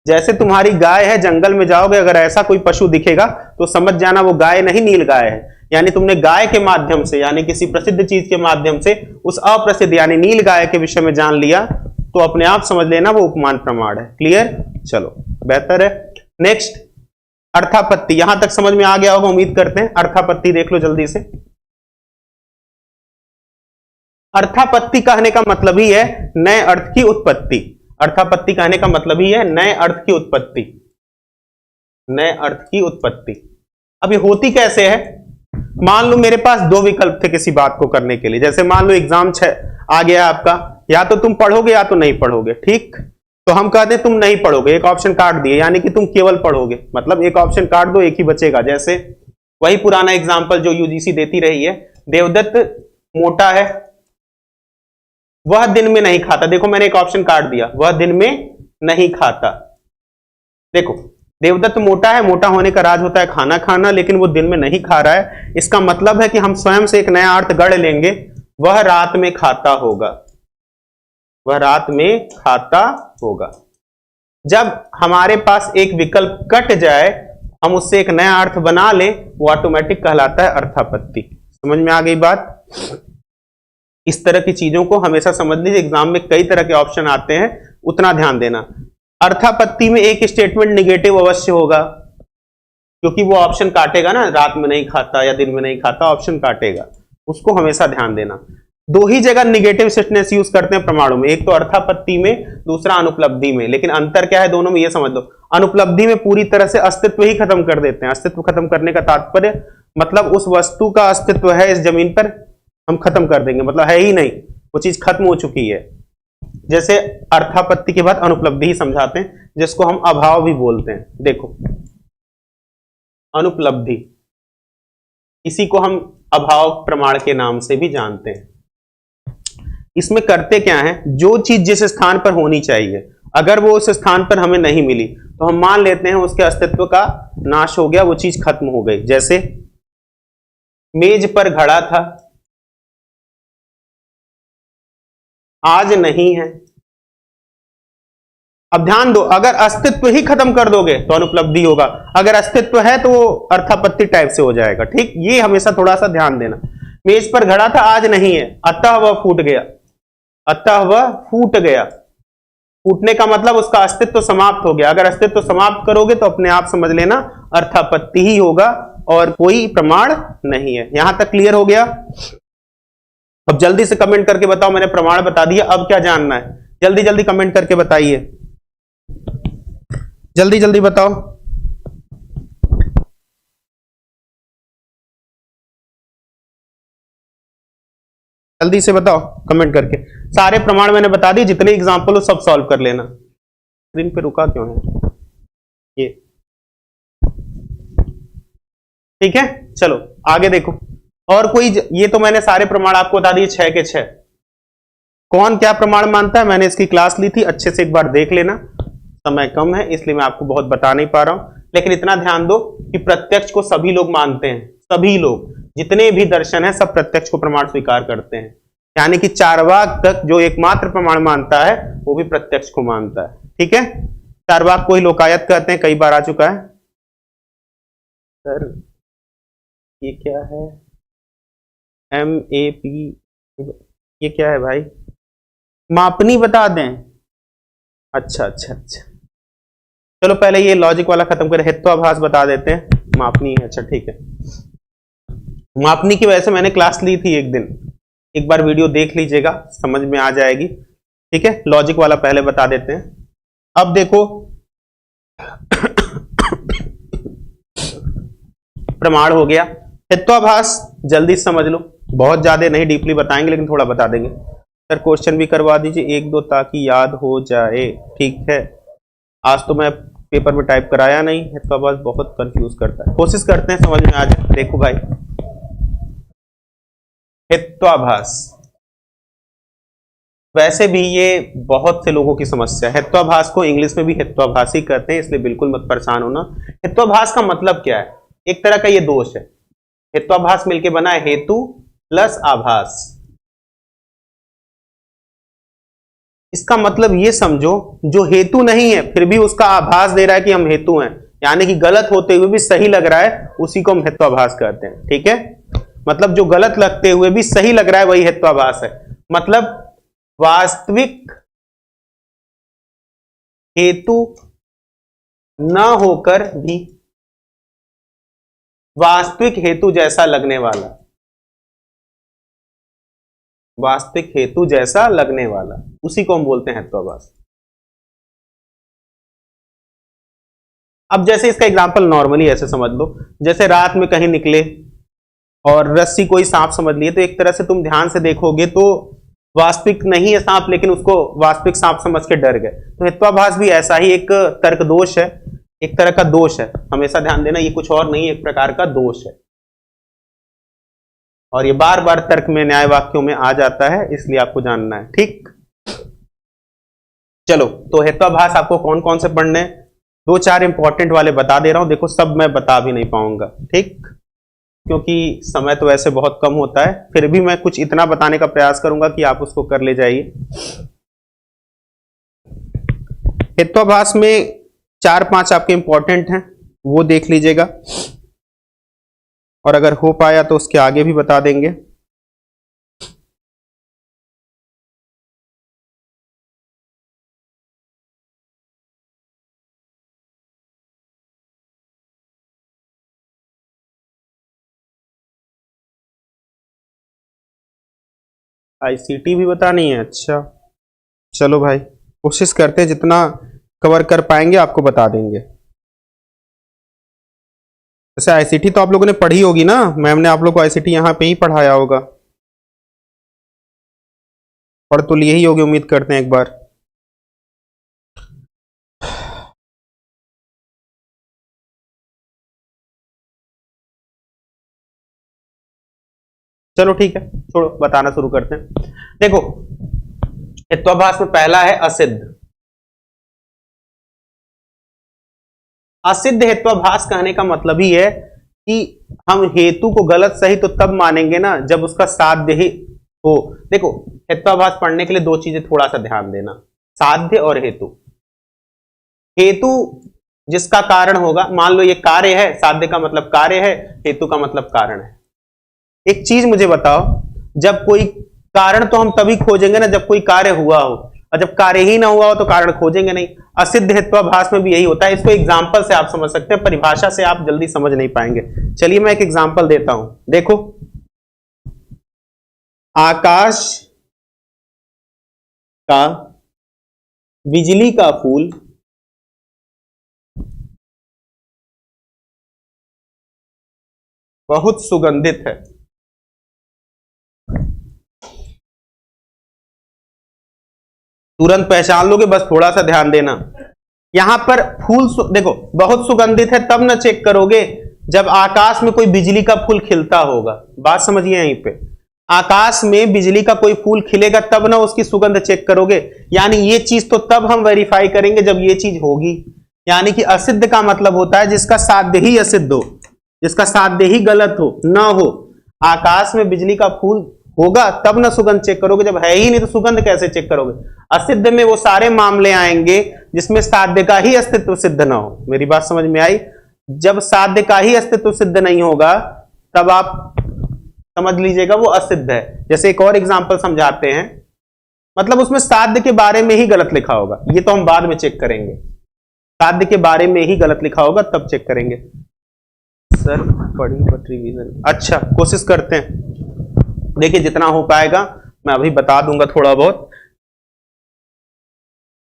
जैसे तुम्हारी गाय है, जंगल में जाओगे अगर ऐसा कोई पशु दिखेगा तो समझ जाना वो गाय नहीं नील गाय है। यानी तुमने गाय के माध्यम से, यानी किसी प्रसिद्ध चीज के माध्यम से उस अप्रसिद्ध यानी नील गाय के विषय में जान लिया तो अपने आप समझ लेना वो उपमान प्रमाण है। क्लियर, चलो बेहतर है। नेक्स्ट, अर्थापत्ति। यहां तक समझ में आ गया होगा उम्मीद करते हैं। अर्थापत्ति देख लो जल्दी से। अर्थापत्ति कहने का मतलब ही है नए अर्थ की उत्पत्ति। अर्थापत्ति कहने का मतलब ही है नए अर्थ की उत्पत्ति, नए अर्थ की उत्पत्ति। अब ये होती कैसे है? मान लो मेरे पास दो विकल्प थे किसी बात को करने के लिए। जैसे मान लो एग्जाम आ गया आपका, या तो तुम पढ़ोगे या तो नहीं पढ़ोगे। ठीक, तो हम कहते हैं तुम नहीं पढ़ोगे, एक ऑप्शन काट दिए, यानी कि तुम केवल पढ़ोगे, मतलब एक ऑप्शन काट दो, एक ही बचेगा। जैसे वही पुराना एग्जाम्पल जो यूजीसी देती रही है, देवदत्त मोटा है, वह दिन में नहीं खाता। देखो मैंने एक ऑप्शन काट दिया, वह दिन में नहीं खाता। देखो देवदत्त मोटा है, मोटा होने का राज होता है खाना खाना, लेकिन वो दिन में नहीं खा रहा है। इसका मतलब है कि हम स्वयं से एक नया अर्थ गढ़ लेंगे, वह रात में खाता होगा, वह रात में खाता होगा। जब हमारे पास एक विकल्प कट जाए, हम उससे एक नया अर्थ बना ले, वो ऑटोमेटिक कहलाता है अर्थापत्ति। समझ में आ गई बात? इस तरह की चीजों को हमेशा समझ लीजिए, एग्जाम में कई तरह के ऑप्शन आते हैं, उतना ध्यान देना। अर्थापत्ति में एक स्टेटमेंट निगेटिव अवश्य होगा, क्योंकि वो ऑप्शन काटेगा ना, रात में नहीं खाता या दिन में नहीं खाता, ऑप्शन काटेगा, उसको हमेशा ध्यान देना। दो ही जगह निगेटिव स्टेटमेंट यूज करते हैं प्रमाणों में, एक तो अर्थापत्ति में, दूसरा अनुपलब्धि में। लेकिन अंतर क्या है दोनों में, ये समझ लो। अनुपलब्धि में पूरी तरह से अस्तित्व ही खत्म कर देते हैं। अस्तित्व खत्म करने का तात्पर्य मतलब उस वस्तु का अस्तित्व है इस जमीन पर, हम खत्म कर देंगे, मतलब है ही नहीं, वो चीज खत्म हो चुकी है। जैसे अर्थापत्ति के बाद अनुपलब्धि ही समझाते हैं, जिसको हम अभाव भी बोलते हैं। देखो अनुपलब्धि, इसी को हम अभाव प्रमाण के नाम से भी जानते हैं। इसमें करते क्या है, जो चीज जिस स्थान पर होनी चाहिए, अगर वो उस स्थान पर हमें नहीं मिली तो हम मान लेते हैं उसके अस्तित्व का नाश हो गया, वो चीज खत्म हो गई। जैसे मेज पर घड़ा था, आज नहीं है। अब ध्यान दो, अगर अस्तित्व ही खत्म कर दोगे तो अनुपलब्धि होगा, अगर अस्तित्व है तो वो अर्थापत्ति टाइप से हो जाएगा। ठीक, ये हमेशा थोड़ा सा ध्यान देना। मेज पर घड़ा था, आज नहीं है, अतः वह फूट गया, अतः वह फूट गया। फूटने का मतलब उसका अस्तित्व समाप्त हो गया। अगर अस्तित्व समाप्त करोगे तो अपने आप समझ लेना अर्थापत्ति ही होगा और कोई प्रमाण नहीं है। यहां तक क्लियर हो गया? अब जल्दी से कमेंट करके बताओ, मैंने प्रमाण बता दिया, अब क्या जानना है? जल्दी जल्दी कमेंट करके बताइए, जल्दी जल्दी बताओ। जल्दी से बताओ कमेंट करके। सारे प्रमाण मैंने बता दिए, जितने एग्जाम्पल हो सब सॉल्व कर लेना। स्क्रीन पे रुका क्यों है ये? ठीक है, चलो आगे देखो। और कोई, ये तो मैंने सारे प्रमाण आपको बता दिए 6 के 6। कौन क्या प्रमाण मानता है, मैंने इसकी क्लास ली थी, अच्छे से एक बार देख लेना। समय कम है इसलिए मैं आपको बहुत बता नहीं पा रहा हूं, लेकिन इतना ध्यान दो कि प्रत्यक्ष को सभी लोग मानते हैं। सभी लोग, जितने भी दर्शन है, सब प्रत्यक्ष को प्रमाण स्वीकार करते हैं। यानी कि चारवाक तक जो एकमात्र प्रमाण मानता है वो भी प्रत्यक्ष को मानता है। ठीक है, चारवाक को ही लोकायत कहते हैं, कई बार आ चुका है। सर ये क्या है? MAP, ये क्या है भाई? मापनी बता दें। अच्छा अच्छा अच्छा, चलो पहले ये लॉजिक वाला खत्म करें, हेत्वाभास बता देते हैं। मापनी है, अच्छा ठीक है। मापनी की वजह से मैंने क्लास ली थी एक दिन, एक बार वीडियो देख लीजिएगा, समझ में आ जाएगी। ठीक है, लॉजिक वाला पहले बता देते हैं। अब देखो प्रमाण हो गया। हेत्वाभास जल्दी समझ लो, बहुत ज्यादा नहीं डीपली बताएंगे लेकिन थोड़ा बता देंगे। सर क्वेश्चन भी करवा दीजिए एक दो ताकि याद हो जाए। ठीक है, आज तो मैं पेपर में टाइप कराया नहीं, हेत्वाभास बहुत कंफ्यूज करता है, कोशिश करते हैं समझ में आ जाए। देखो भाई, हेत्वाभास वैसे भी ये बहुत से लोगों की समस्या है। हेत्वाभास को इंग्लिश में भी हेत्वाभास ही कहते हैं, इसलिए बिल्कुल मत परेशान होना। हेत्वाभास का मतलब क्या है? एक तरह का ये दोष है। हेत्वाभास मिलके बना है हेतु प्लस आभास। इसका मतलब ये समझो, जो हेतु नहीं है फिर भी उसका आभास दे रहा है कि हम हेतु हैं, यानी कि गलत होते हुए भी सही लग रहा है, उसी को हम हेत्वाभास कहते हैं। ठीक है, मतलब जो गलत लगते हुए भी सही लग रहा है वही हेत्वाभास है। मतलब वास्तविक हेतु न होकर भी वास्तविक हेतु जैसा लगने वाला, वास्तविक हेतु जैसा लगने वाला, उसी को हम बोलते हैं हेत्वाभास। अब जैसे इसका एग्जांपल नॉर्मली ऐसे समझ लो, जैसे रात में कहीं निकले और रस्सी कोई सांप समझ लिए, तो एक तरह से तुम ध्यान से देखोगे तो वास्तविक नहीं है सांप, लेकिन उसको वास्तविक सांप समझ के डर गए। तो हेत्वाभास भी ऐसा ही एक तर्क दोष है, एक तरह का दोष है। हमेशा ध्यान देना, ये कुछ और नहीं, एक प्रकार का दोष है, और ये बार बार तर्क में, न्याय वाक्यों में आ जाता है, इसलिए आपको जानना है। ठीक, चलो तो हेत्वाभास आपको कौन कौन से पढ़ने, दो चार इंपॉर्टेंट वाले बता दे रहा हूं। देखो सब मैं बता भी नहीं पाऊंगा, ठीक, क्योंकि समय तो वैसे बहुत कम होता है, फिर भी मैं कुछ इतना बताने का प्रयास करूंगा कि आप उसको कर ले जाइए। हेत्वाभास में 4-5 आपके इंपॉर्टेंट हैं, वो देख लीजिएगा, और अगर हो पाया तो उसके आगे भी बता देंगे। आईसीटी भी बतानी है, अच्छा चलो भाई कोशिश करते हैं, जितना कवर कर पाएंगे आपको बता देंगे। वैसे आईसीटी तो आप लोगों ने पढ़ी होगी ना, मैम ने आप लोग को आईसीटी यहाँ पे ही पढ़ाया होगा, पढ़ तो लिए ही होगी उम्मीद करते हैं एक बार। चलो ठीक है, छोड़ो, बताना शुरू करते हैं। देखो हेत्वाभास में पहला है असिद्ध। असिद्ध हेत्वाभास कहने का मतलब ही है कि हम हेतु को गलत सही तो तब मानेंगे ना जब उसका साध्य ही हो। देखो हेत्वाभास पढ़ने के लिए दो चीजें थोड़ा सा ध्यान देना, साध्य और हेतु। हेतु जिसका कारण होगा, मान लो ये कार्य है, साध्य का मतलब कार्य है, हेतु का मतलब कारण है। एक चीज मुझे बताओ, जब कोई कारण तो हम तभी खोजेंगे ना जब कोई कार्य हुआ हो, और जब कार्य ही ना हुआ हो तो कारण खोजेंगे नहीं। असिद्ध हेत्वाभास में भी यही होता है। इसको एग्जांपल से आप समझ सकते हैं, परिभाषा से आप जल्दी समझ नहीं पाएंगे। चलिए मैं एक एग्जांपल देता हूं, देखो आकाश का बिजली का फूल बहुत सुगंधित है। तुरंत पहचान लोगे, बस थोड़ा सा ध्यान देना। यहां पर फूल देखो बहुत सुगंधित है, तब ना चेक करोगे जब आकाश में कोई बिजली का फूल खिलता होगा। बात समझिए, यहीं पे आकाश में बिजली का कोई फूल खिलेगा तब ना उसकी सुगंध चेक करोगे। यानी ये चीज तो तब हम वेरीफाई करेंगे जब ये चीज होगी। यानी कि असिद्ध का मतलब होता है जिसका साध्य ही असिद्ध हो, जिसका साध्य ही गलत हो, ना हो। आकाश में बिजली का फूल होगा तब ना सुगंध चेक करोगे, जब है ही नहीं तो सुगंध कैसे चेक करोगे। असिद्ध में वो सारे मामले आएंगे जिसमें साध्य का ही अस्तित्व सिद्ध ना हो। मेरी बात समझ में आई? जब साध्य का ही अस्तित्व सिद्ध नहीं होगा तब आप समझ लीजिएगा वो असिद्ध है। जैसे एक और एग्जांपल समझाते हैं, मतलब उसमें साध्य के बारे में ही गलत लिखा होगा, ये तो हम बाद में चेक करेंगे। साध्य के बारे में ही गलत लिखा होगा तब चेक करेंगे। सर पढ़ी बट रिवीजन, अच्छा कोशिश करते हैं, देखिए जितना हो पाएगा मैं अभी बता दूंगा थोड़ा बहुत।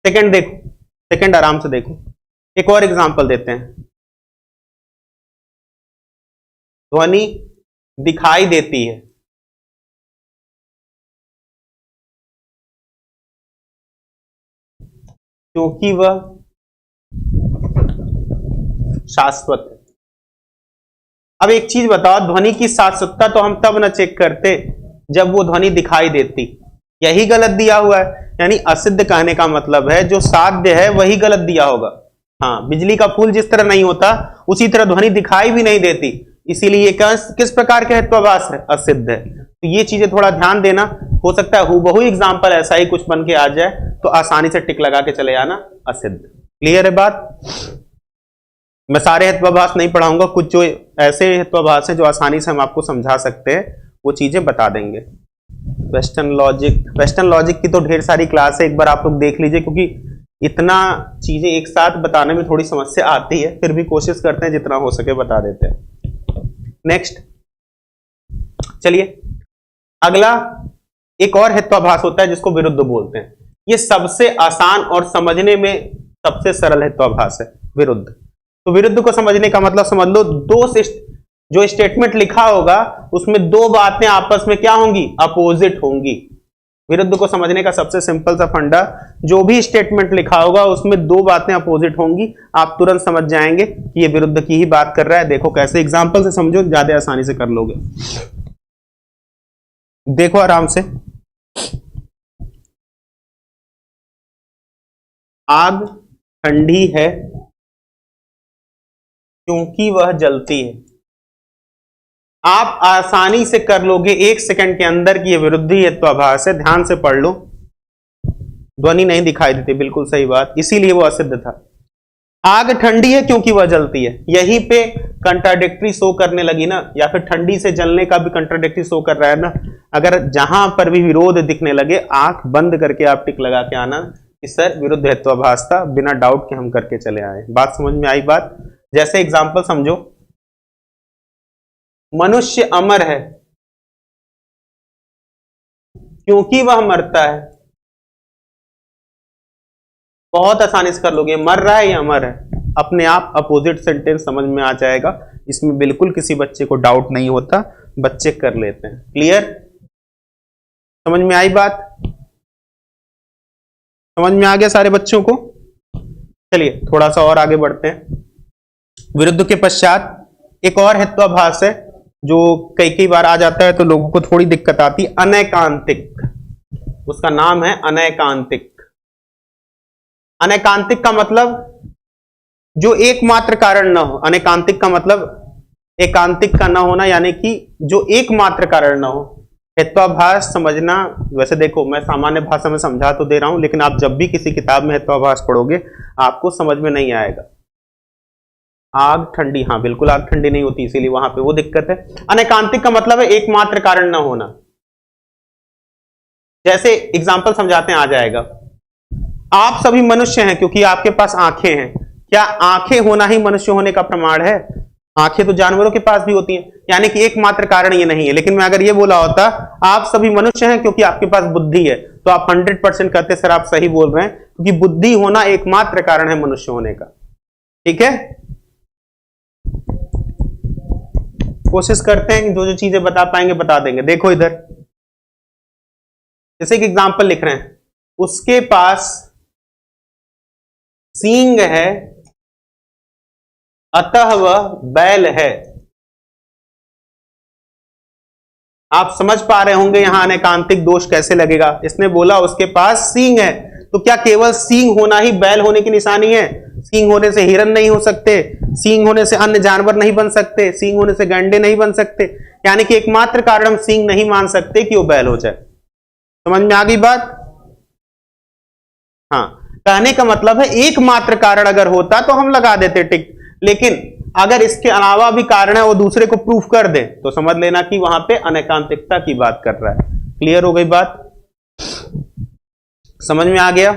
सेकंड देखो, सेकंड आराम से देखो, एक और एग्जांपल देते हैं। ध्वनि दिखाई देती है क्योंकि वह शाश्वत है। अब एक चीज बताओ, ध्वनि की शाश्वतता तो हम तब न चेक करते जब वो ध्वनि दिखाई देती, यही गलत दिया हुआ है। यानी असिद्ध कहने का मतलब है जो साध्य है वही गलत दिया होगा। हाँ, बिजली का फूल जिस तरह नहीं होता उसी तरह ध्वनि दिखाई भी नहीं देती, इसीलिए किस प्रकार के हेत्वाभास है, असिद्ध है। तो ये चीजें थोड़ा ध्यान देना, हो सकता है हूबहू एग्जाम्पल ऐसा ही कुछ बन के आ जाए तो आसानी से टिक लगा के चले आना, असिद्ध। क्लियर है बात? मैं सारे हेत्वाभास नहीं पढ़ाऊंगा, कुछ जो ऐसे हेत्वाभास है जो आसानी से हम आपको समझा सकते हैं वो चीजें बता देंगे। वेस्टर्न लॉजिक की तो ढेर सारी क्लास है, एक बार आप लोग देख लीजिए, क्योंकि इतना चीजें एक साथ बताने में थोड़ी समस्या आती है, फिर भी कोशिश करते हैं जितना हो सके बता देते हैं। नेक्स्ट चलिए, अगला एक और हेत्वाभास होता है जिसको विरुद्ध बोलते हैं। ये सबसे आसान और समझने में सबसे सरल हेत्वाभास है, विरुद्ध। तो विरुद्ध को समझने का मतलब समझ लो, जो स्टेटमेंट लिखा होगा उसमें दो बातें आपस में क्या होंगी, अपोजिट होंगी। विरुद्ध को समझने का सबसे सिंपल सा फंडा, जो भी स्टेटमेंट लिखा होगा उसमें दो बातें अपोजिट होंगी, आप तुरंत समझ जाएंगे कि ये विरुद्ध की ही बात कर रहा है। देखो कैसे, एग्जांपल से समझो, ज्यादा आसानी से कर लोगे। देखो आराम से, आग ठंडी है क्योंकि वह जलती है। आप आसानी से कर लोगे 1 सेकंड के अंदर की ये विरुद्धी हेत्वाभास है, ध्यान से पढ़ लो। ध्वनि नहीं दिखाई देती, बिल्कुल सही बात, इसीलिए वो असिद्ध था। आग ठंडी है क्योंकि वह जलती है, यहीं पे कंट्राडिक्टरी शो करने लगी ना, या फिर ठंडी से जलने का भी कंट्राडिक्टरी शो कर रहा है ना। अगर जहां पर भी विरोध दिखने लगे, आंख बंद करके आप टिक लगा के आना कि सर विरुद्ध हेत्वाभास था, बिना डाउट के हम करके चले आए। बात समझ में आई बात? जैसे एग्जाम्पल समझो, मनुष्य अमर है क्योंकि वह मरता है। बहुत आसानी से कर लोगे, मर रहा है या अमर है, अपने आप अपोजिट सेंटेंस समझ में आ जाएगा। इसमें बिल्कुल किसी बच्चे को डाउट नहीं होता, बच्चे कर लेते हैं। क्लियर? समझ में आई बात? समझ में आ गया सारे बच्चों को? चलिए थोड़ा सा और आगे बढ़ते हैं। विरुद्ध के पश्चात एक और हेत्वाभास है जो कई बार आ जाता है तो लोगों को थोड़ी दिक्कत आती है, अनैकांतिक। उसका नाम है अनैकांतिक। अनैकांतिक का मतलब जो एकमात्र कारण न हो। अनैकांतिक का मतलब एकांतिक का न होना, यानी कि जो एकमात्र कारण न हो। हेत्वाभास समझना, वैसे देखो मैं सामान्य भाषा में समझा तो दे रहा हूं, लेकिन आप जब भी किसी किताब में हेत्वाभास पढ़ोगे आपको समझ में नहीं आएगा। आग ठंडी, हाँ बिल्कुल आग ठंडी नहीं होती, इसीलिए वहां पे वो दिक्कत है। अनैकांतिक का मतलब है एकमात्र कारण न होना। जैसे एग्जाम्पल समझाते हैं, आ जाएगा। आप सभी मनुष्य हैं क्योंकि आपके पास आंखें हैं। क्या आंखें होना ही मनुष्य होने का प्रमाण है? आंखें तो जानवरों के पास भी होती हैं, यानी कि एकमात्र कारण ये नहीं है। लेकिन मैं अगर ये बोला होता आप सभी मनुष्य हैं क्योंकि आपके पास बुद्धि है, तो आप 100% कहते सर आप सही बोल रहे हैं, क्योंकि बुद्धि होना एकमात्र कारण है मनुष्य होने का। ठीक है, कोशिश करते हैं कि जो जो चीजें बता पाएंगे बता देंगे। देखो इधर जैसे एक एग्जाम्पल लिख रहे हैं, उसके पास सींग है अतः वह बैल है। आप समझ पा रहे होंगे यहां अनैकांतिक दोष कैसे लगेगा। इसने बोला उसके पास सींग है, तो क्या केवल सींग होना ही बैल होने की निशानी है? सींग होने से हिरन नहीं हो सकते, सींग होने से अन्य जानवर नहीं बन सकते, सींग होने से गैंडे नहीं बन सकते, यानी कि एकमात्र कारण हम सींग नहीं मान सकते कि वो बैल हो जाए। समझ में आ गई बात? हाँ, कहने का मतलब है एकमात्र कारण अगर होता तो हम लगा देते टिक, लेकिन अगर इसके अलावा भी कारण है वो दूसरे को प्रूफ कर दे तो समझ लेना कि वहां पे अनैकांतिकता की बात कर रहा है। क्लियर हो गई बात? समझ में आ गया?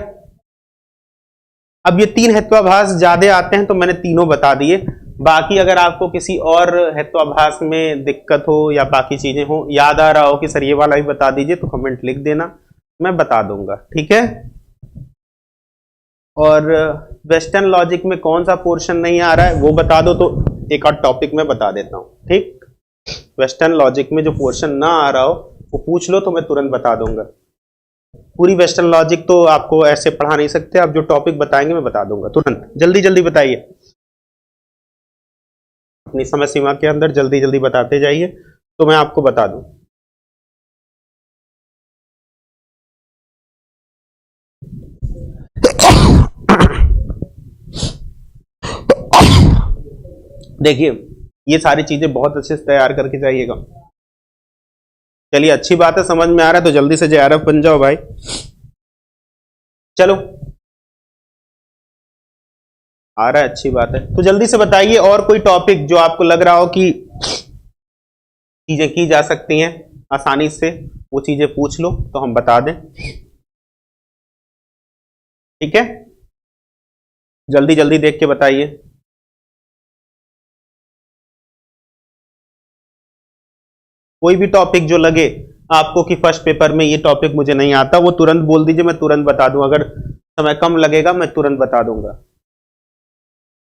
अब ये 3 हेत्वाभास ज्यादा आते हैं तो मैंने तीनों बता दिए। बाकी अगर आपको किसी और हेत्वाभास में दिक्कत हो या बाकी चीजें हो, याद आ रहा हो कि सर ये वाला भी बता दीजिए, तो कमेंट लिख देना, मैं बता दूंगा, ठीक है। और वेस्टर्न लॉजिक में कौन सा पोर्शन नहीं आ रहा है वो बता दो, तो एक और टॉपिक में बता देता हूं, ठीक। वेस्टर्न लॉजिक में जो पोर्शन ना आ रहा हो वो पूछ लो तो मैं तुरंत बता दूंगा। पूरी वेस्टर्न लॉजिक तो आपको ऐसे पढ़ा नहीं सकते, आप जो टॉपिक बताएंगे मैं बता दूंगा तुरंत। जल्दी जल्दी बताइए, अपनी समय सीमा के अंदर जल्दी जल्दी बताते जाइए तो मैं आपको बता दूं। देखिए ये सारी चीजें बहुत अच्छे से तैयार करके जाइएगा। चलिए अच्छी बात है, समझ में आ रहा है तो जल्दी से JRF बन जाओ भाई। चलो आ रहा है, अच्छी बात है, तो जल्दी से बताइए और कोई टॉपिक जो आपको लग रहा हो कि चीजें की जा सकती हैं आसानी से, वो चीजें पूछ लो तो हम बता दें, ठीक है। जल्दी जल्दी देख के बताइए। कोई भी टॉपिक जो लगे आपको कि फर्स्ट पेपर में ये टॉपिक मुझे नहीं आता, वो तुरंत बोल दीजिए, मैं तुरंत बता दूं। अगर समय कम लगेगा मैं तुरंत बता दूंगा।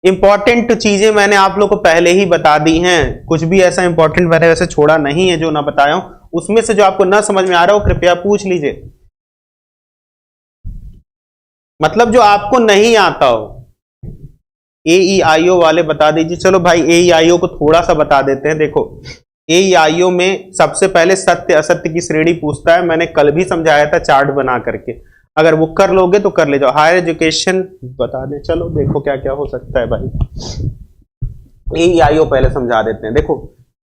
इंपॉर्टेंट चीजें मैंने आप लोग को पहले ही बता दी हैं, कुछ भी ऐसा इंपॉर्टेंट मैंने वैसे छोड़ा नहीं है जो ना बताया हूं। उसमें से जो आपको ना समझ में आ रहा हो कृपया पूछ लीजिए, मतलब जो आपको नहीं आता हो। AEIO वाले बता दीजिए। चलो भाई AEIO को थोड़ा सा बता देते हैं। देखो AEIO में सबसे पहले सत्य असत्य की श्रेणी पूछता है, मैंने कल भी समझाया था चार्ट बना करके, अगर वो कर लोगे तो कर ले जाओ। हायर एजुकेशन बता दें, चलो देखो क्या क्या हो सकता है भाई। AEIO पहले समझा देते हैं। देखो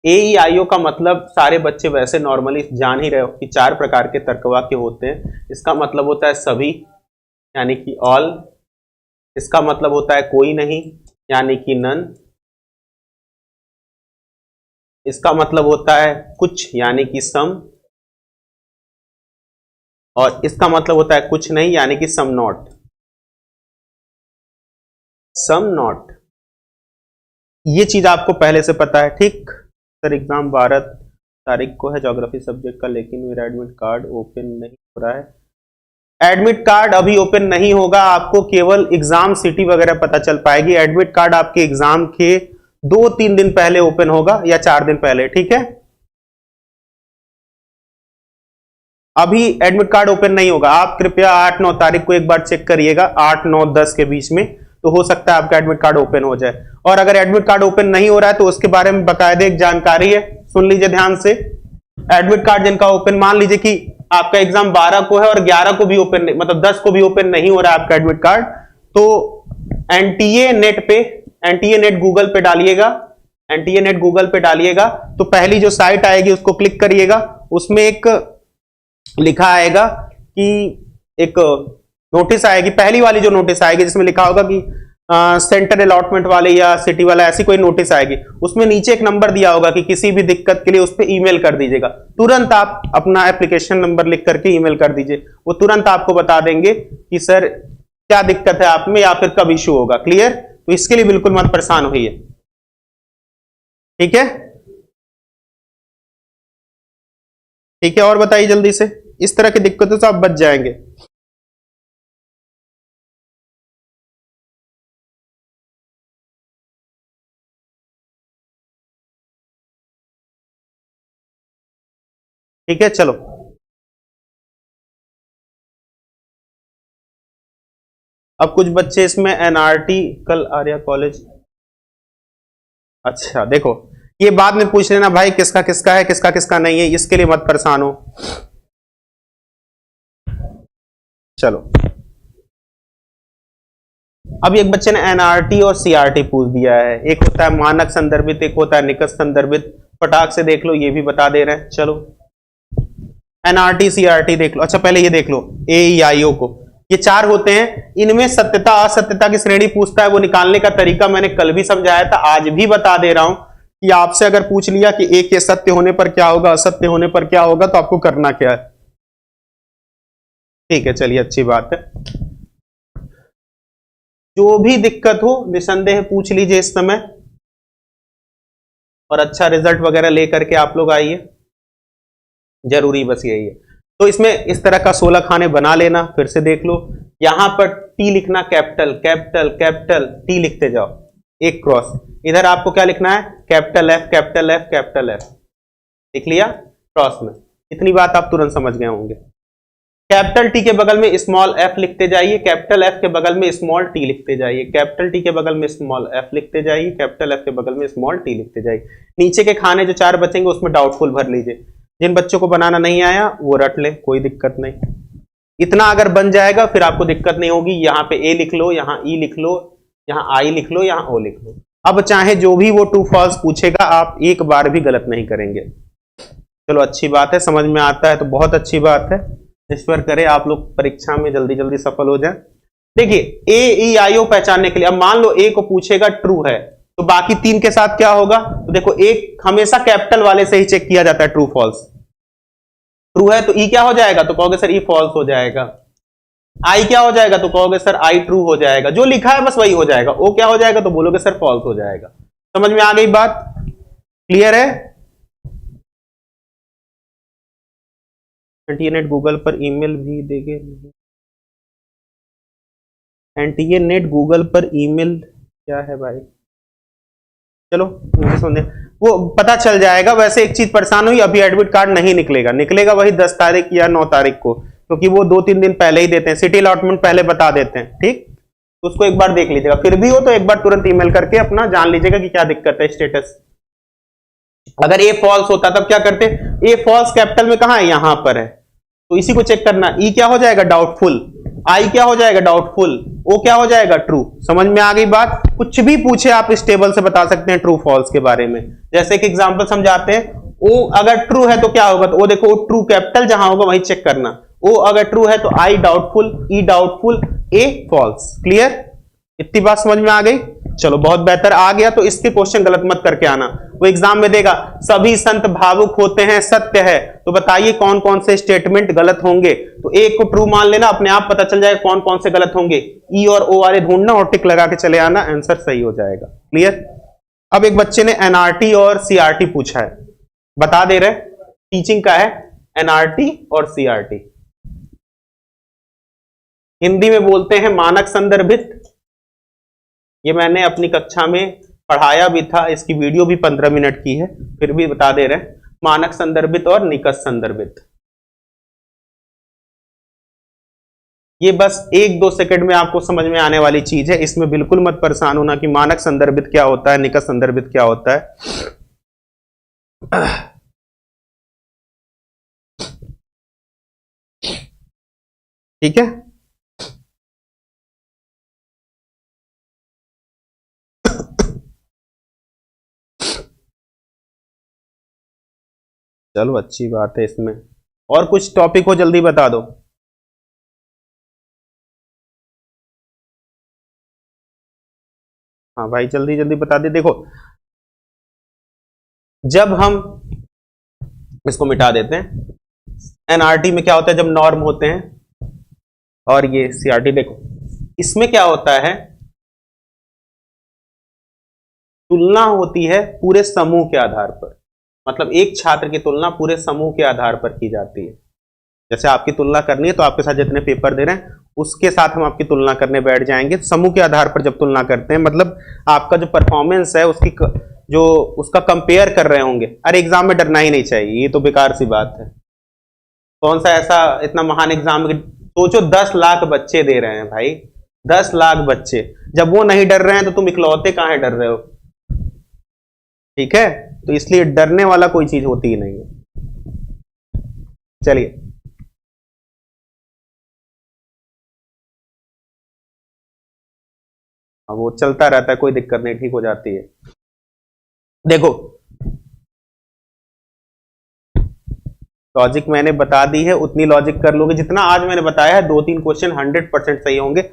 AEIO का मतलब सारे बच्चे वैसे नॉर्मली जान ही रहे हो कि 4 प्रकार के तर्कवाक्य होते हैं। इसका मतलब होता है सभी यानी कि ऑल, इसका मतलब होता है कोई नहीं यानी कि नन, इसका मतलब होता है कुछ यानी कि सम, और इसका मतलब होता है कुछ नहीं यानी कि सम नॉट। सम नॉट ये चीज आपको पहले से पता है, ठीक। सर एग्जाम 12 तारीख को है ज्योग्राफी सब्जेक्ट का, लेकिन मेरा एडमिट कार्ड ओपन नहीं हो रहा है। एडमिट कार्ड अभी ओपन नहीं होगा, आपको केवल एग्जाम सिटी वगैरह पता चल पाएगी। एडमिट कार्ड आपके एग्जाम के 2-3 दिन पहले ओपन होगा या 4 दिन पहले, ठीक है। अभी एडमिट कार्ड ओपन नहीं होगा, आप कृपया 8-9 तारीख को एक बार चेक करिएगा, 8-9-10 के बीच में, तो हो सकता है आपका एडमिट कार्ड ओपन हो जाए। और अगर एडमिट कार्ड ओपन नहीं हो रहा है तो उसके बारे में बकायदे एक जानकारी है, सुन लीजिए ध्यान से। एडमिट कार्ड जिनका ओपन, मान लीजिए कि आपका एग्जाम 12 को है और 11 को भी ओपन, मतलब 10 को भी ओपन नहीं हो रहा है आपका एडमिट कार्ड, तो NTA नेट पे, NTA नेट गूगल पे डालिएगा, NTA नेट गूगल पे डालिएगा तो पहली जो साइट आएगी उसको क्लिक करिएगा, उसमें एक लिखा आएगा कि एक नोटिस आएगी, पहली वाली जो नोटिस आएगी जिसमें लिखा होगा कि सेंटर अलॉटमेंट वाले या सिटी वाला, ऐसी कोई नोटिस आएगी। उसमें नीचे एक नंबर दिया होगा कि किसी भी दिक्कत के लिए उस पर ईमेल कर दीजिएगा। तुरंत आप अपना एप्लीकेशन नंबर लिख करके ईमेल कर दीजिए, वो तुरंत आपको बता देंगे कि सर क्या दिक्कत है आप में या फिर कब इश्यू होगा। क्लियर? तो इसके लिए बिल्कुल मत परेशान होइए, ठीक है। ठीक है, और बताइए जल्दी से, इस तरह की दिक्कतों से आप बच जाएंगे। ठीक है, चलो अब कुछ बच्चे इसमें NRT कल आर्या कॉलेज, अच्छा देखो ये बाद में पूछ लेना भाई किसका किसका है किसका किसका नहीं है, इसके लिए मत परेशान हो। चलो अब एक बच्चे ने NRT और CRT पूछ दिया है, एक होता है मानक संदर्भित, एक होता है निकट संदर्भित। फटाक से देख लो, ये भी बता दे रहे हैं। चलो NRT CRT देख लो। अच्छा पहले ये देख लो AEIO को, ये 4 होते हैं, इनमें सत्यता असत्यता की श्रेणी पूछता है, वो निकालने का तरीका मैंने कल भी समझाया था, आज भी बता दे रहा हूं कि आपसे अगर पूछ लिया कि A के सत्य होने पर क्या होगा, असत्य होने पर क्या होगा, तो आपको करना क्या है। ठीक है चलिए अच्छी बात है। जो भी दिक्कत हो निसंदेह पूछ लीजिए इस समय, और अच्छा रिजल्ट वगैरह लेकर के आप लोग आइए, जरूरी बस यही है। तो इसमें इस तरह का 16 खाने बना लेना, फिर से देख लो, यहां पर टी लिखना, कैपिटल कैपिटल कैपिटल टी लिखते जाओ, एक क्रॉस, इधर आपको क्या लिखना है, capital F capital F capital F, लिख लिया क्रॉस में। इतनी बात आप तुरंत समझ गए होंगे। कैपिटल टी के बगल में स्मॉल एफ लिखते जाइए, कैपिटल एफ के बगल में स्मॉल टी लिखते जाइए, कैपिटल टी के बगल में स्मॉल एफ लिखते जाइए, कैपिटल एफ के बगल में स्मॉल टी लिखते जाइए। नीचे के खाने जो 4 बचेंगे उसमें डाउटफुल भर लीजिए, जिन बच्चों को बनाना नहीं आया वो रट ले, कोई दिक्कत नहीं। इतना अगर बन जाएगा फिर आपको दिक्कत नहीं होगी, यहाँ पे ए लिख लो, यहाँ ई लिख लो, यहाँ आई लिख लो, यहाँ ओ लिख लो। अब चाहे जो भी वो ट्रू फॉल्स पूछेगा आप एक बार भी गलत नहीं करेंगे। चलो अच्छी बात है, समझ में आता है तो बहुत अच्छी बात है। ईश्वर करे आप लोग परीक्षा में जल्दी जल्दी सफल हो जाए। देखिए ए ई आई ओ पहचानने के लिए, अब मान लो ए को पूछेगा ट्रू है तो बाकी 3 के साथ क्या होगा, तो देखो एक हमेशा कैपिटल वाले से ही चेक किया जाता है ट्रू फॉल्स। ट्रू है तो ई क्या हो जाएगा, तो कहोगे सर ई फॉल्स हो जाएगा। आई क्या हो जाएगा, तो कहोगे सर आई ट्रू हो जाएगा, जो लिखा है बस वही हो जाएगा। ओ क्या हो जाएगा, तो बोलोगे सर फॉल्स हो जाएगा। समझ में आ गई बात, क्लियर है। एनटीए नेट गूगल पर ईमेल भी देंगे, एनटीए नेट गूगल पर ईमेल क्या है भाई, चलो मुझे सुनने वो पता चल जाएगा। वैसे एक चीज परेशान हुई, अभी एडमिट कार्ड नहीं निकलेगा, निकलेगा वही 10 तारीख या 9 तारीख को, क्योंकि वो 2-3 दिन पहले ही देते हैं, सिटी अलॉटमेंट पहले बता देते हैं, ठीक। तो उसको एक बार देख लीजिएगा, फिर भी हो तो एक बार तुरंत ईमेल करके अपना जान लीजिएगा कि क्या दिक्कत है, स्टेटस। अगर ए फॉल्स होता तब क्या करते, ए फॉल्स कैपिटल में कहां है, यहां पर है, तो इसी को चेक करना। ई क्या हो जाएगा, डाउटफुल, आई क्या हो जाएगा, डाउटफुल, ओ क्या हो जाएगा, ट्रू। समझ में आ गई बात। कुछ भी पूछे आप इस टेबल से बता सकते हैं ट्रू फॉल्स के बारे में। जैसे कि एग्जांपल समझाते हैं, ओ अगर ट्रू है तो क्या होगा, तो ओ देखो ट्रू कैपिटल जहां होगा वहीं चेक करना। ओ अगर ट्रू है तो आई डाउटफुल, ई डाउटफुल, ए फॉल्स। क्लियर, इतनी बात समझ में आ गई। चलो बहुत बेहतर, आ गया तो इसके क्वेश्चन गलत मत करके आना, वो एग्जाम में देगा। सभी संत भावुक होते हैं, सत्य है, तो बताइए कौन कौन से स्टेटमेंट गलत होंगे। तो एक को ट्रू मान लेना, अपने आप पता चल जाएगा कौन कौन से गलत होंगे। ई और ओ वाले ढूंढना और टिक लगा के चले आना, आंसर सही हो जाएगा। क्लियर। अब एक बच्चे ने एनआरटी और सीआरटी पूछा है, बता दे रहे टीचिंग का है एनआरटी और सीआरटी। हिंदी में बोलते हैं मानक संदर्भित। ये मैंने अपनी कक्षा में पढ़ाया भी था, इसकी वीडियो भी 15 मिनट की है, फिर भी बता दे रहे हैं, मानक संदर्भित और निकष संदर्भित। ये बस 1-2 सेकंड में आपको समझ में आने वाली चीज है, इसमें बिल्कुल मत परेशान होना कि मानक संदर्भित क्या होता है, निकष संदर्भित क्या होता है। ठीक है, चलो अच्छी बात है। इसमें और कुछ टॉपिक हो जल्दी बता दो। हाँ भाई जल्दी जल्दी बता दे। देखो जब हम इसको मिटा देते हैं, एनआरटी में क्या होता है, जब नॉर्म होते हैं, और ये सीआरटी देखो इसमें क्या होता है, तुलना होती है पूरे समूह के आधार पर। मतलब एक छात्र की तुलना पूरे समूह के आधार पर की जाती है। जैसे आपकी तुलना करनी है तो आपके साथ जितने पेपर दे रहे हैं उसके साथ हम आपकी तुलना करने बैठ जाएंगे। समूह के आधार पर जब तुलना करते हैं, मतलब आपका जो परफॉर्मेंस है उसकी जो उसका कंपेयर कर रहे होंगे। अरे एग्जाम में डरना ही नहीं चाहिए, ये तो बेकार सी बात है। कौन सा ऐसा इतना महान एग्जाम, सोचो 10 लाख बच्चे दे रहे हैं भाई, 10 लाख बच्चे, जब वो नहीं डर रहे हैं तो तुम इकलौते कहां डर रहे हो। ठीक है, तो इसलिए डरने वाला कोई चीज होती ही नहीं है। चलिए अब वो चलता रहता है, कोई दिक्कत नहीं, ठीक हो जाती है। देखो लॉजिक मैंने बता दी है, उतनी लॉजिक कर लोगे जितना आज मैंने बताया है। 2-3 क्वेश्चन 100% सही होंगे,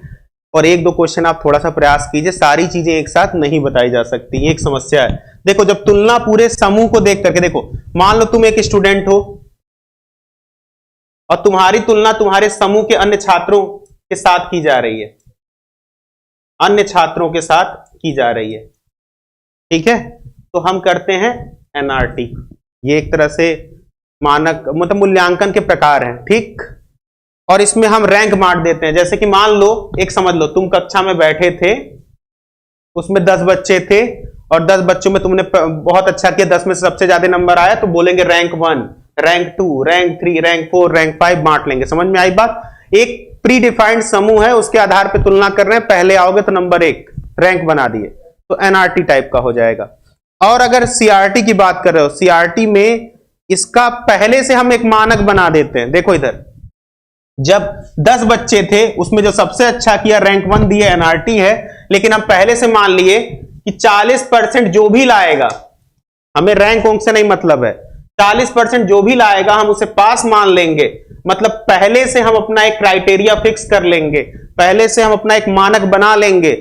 और 1-2 क्वेश्चन आप थोड़ा सा प्रयास कीजिए। सारी चीजें एक साथ नहीं बताई जा सकती, एक समस्या है। देखो जब तुलना पूरे समूह को देख करके, देखो मान लो तुम एक स्टूडेंट हो और तुम्हारी तुलना तुम्हारे समूह के अन्य छात्रों के साथ की जा रही है। अन्य छात्रों के साथ की जा रही है। ठीक है, तो हम करते हैं एनआरटी। ये एक तरह से मानक मतलब मूल्यांकन के प्रकार हैं। ठीक, और इसमें हम रैंक बांट देते हैं। जैसे कि मान लो, एक समझ लो, तुम कक्षा में बैठे थे, उसमें 10 बच्चे थे और 10 बच्चों में तुमने बहुत अच्छा किया, 10 में से सबसे ज्यादा नंबर आया तो बोलेंगे rank 1, rank 2, rank 3, rank 4, rank 5 बांट लेंगे। समझ में आई बात? एक प्री डिफाइंड समूह है, उसके आधार पर तुलना कर रहे हैं, पहले आओगे तो नंबर 1 रैंक बना दिए, तो एनआरटी टाइप का हो जाएगा। और अगर सीआरटी की बात कर रहे हो, सीआरटी में इसका पहले से हम एक मानक बना देते हैं। देखो इधर, जब 10 बच्चे थे उसमें जो सबसे अच्छा किया रैंक 1 दिए, एनआरटी है। लेकिन हम पहले से मान लिए कि 40% जो भी लाएगा, हमें रैंक अंक से नहीं मतलब है, 40% जो भी लाएगा हम उसे पास मान लेंगे। मतलब पहले से हम अपना एक क्राइटेरिया फिक्स कर लेंगे, पहले से हम अपना एक मानक बना लेंगे,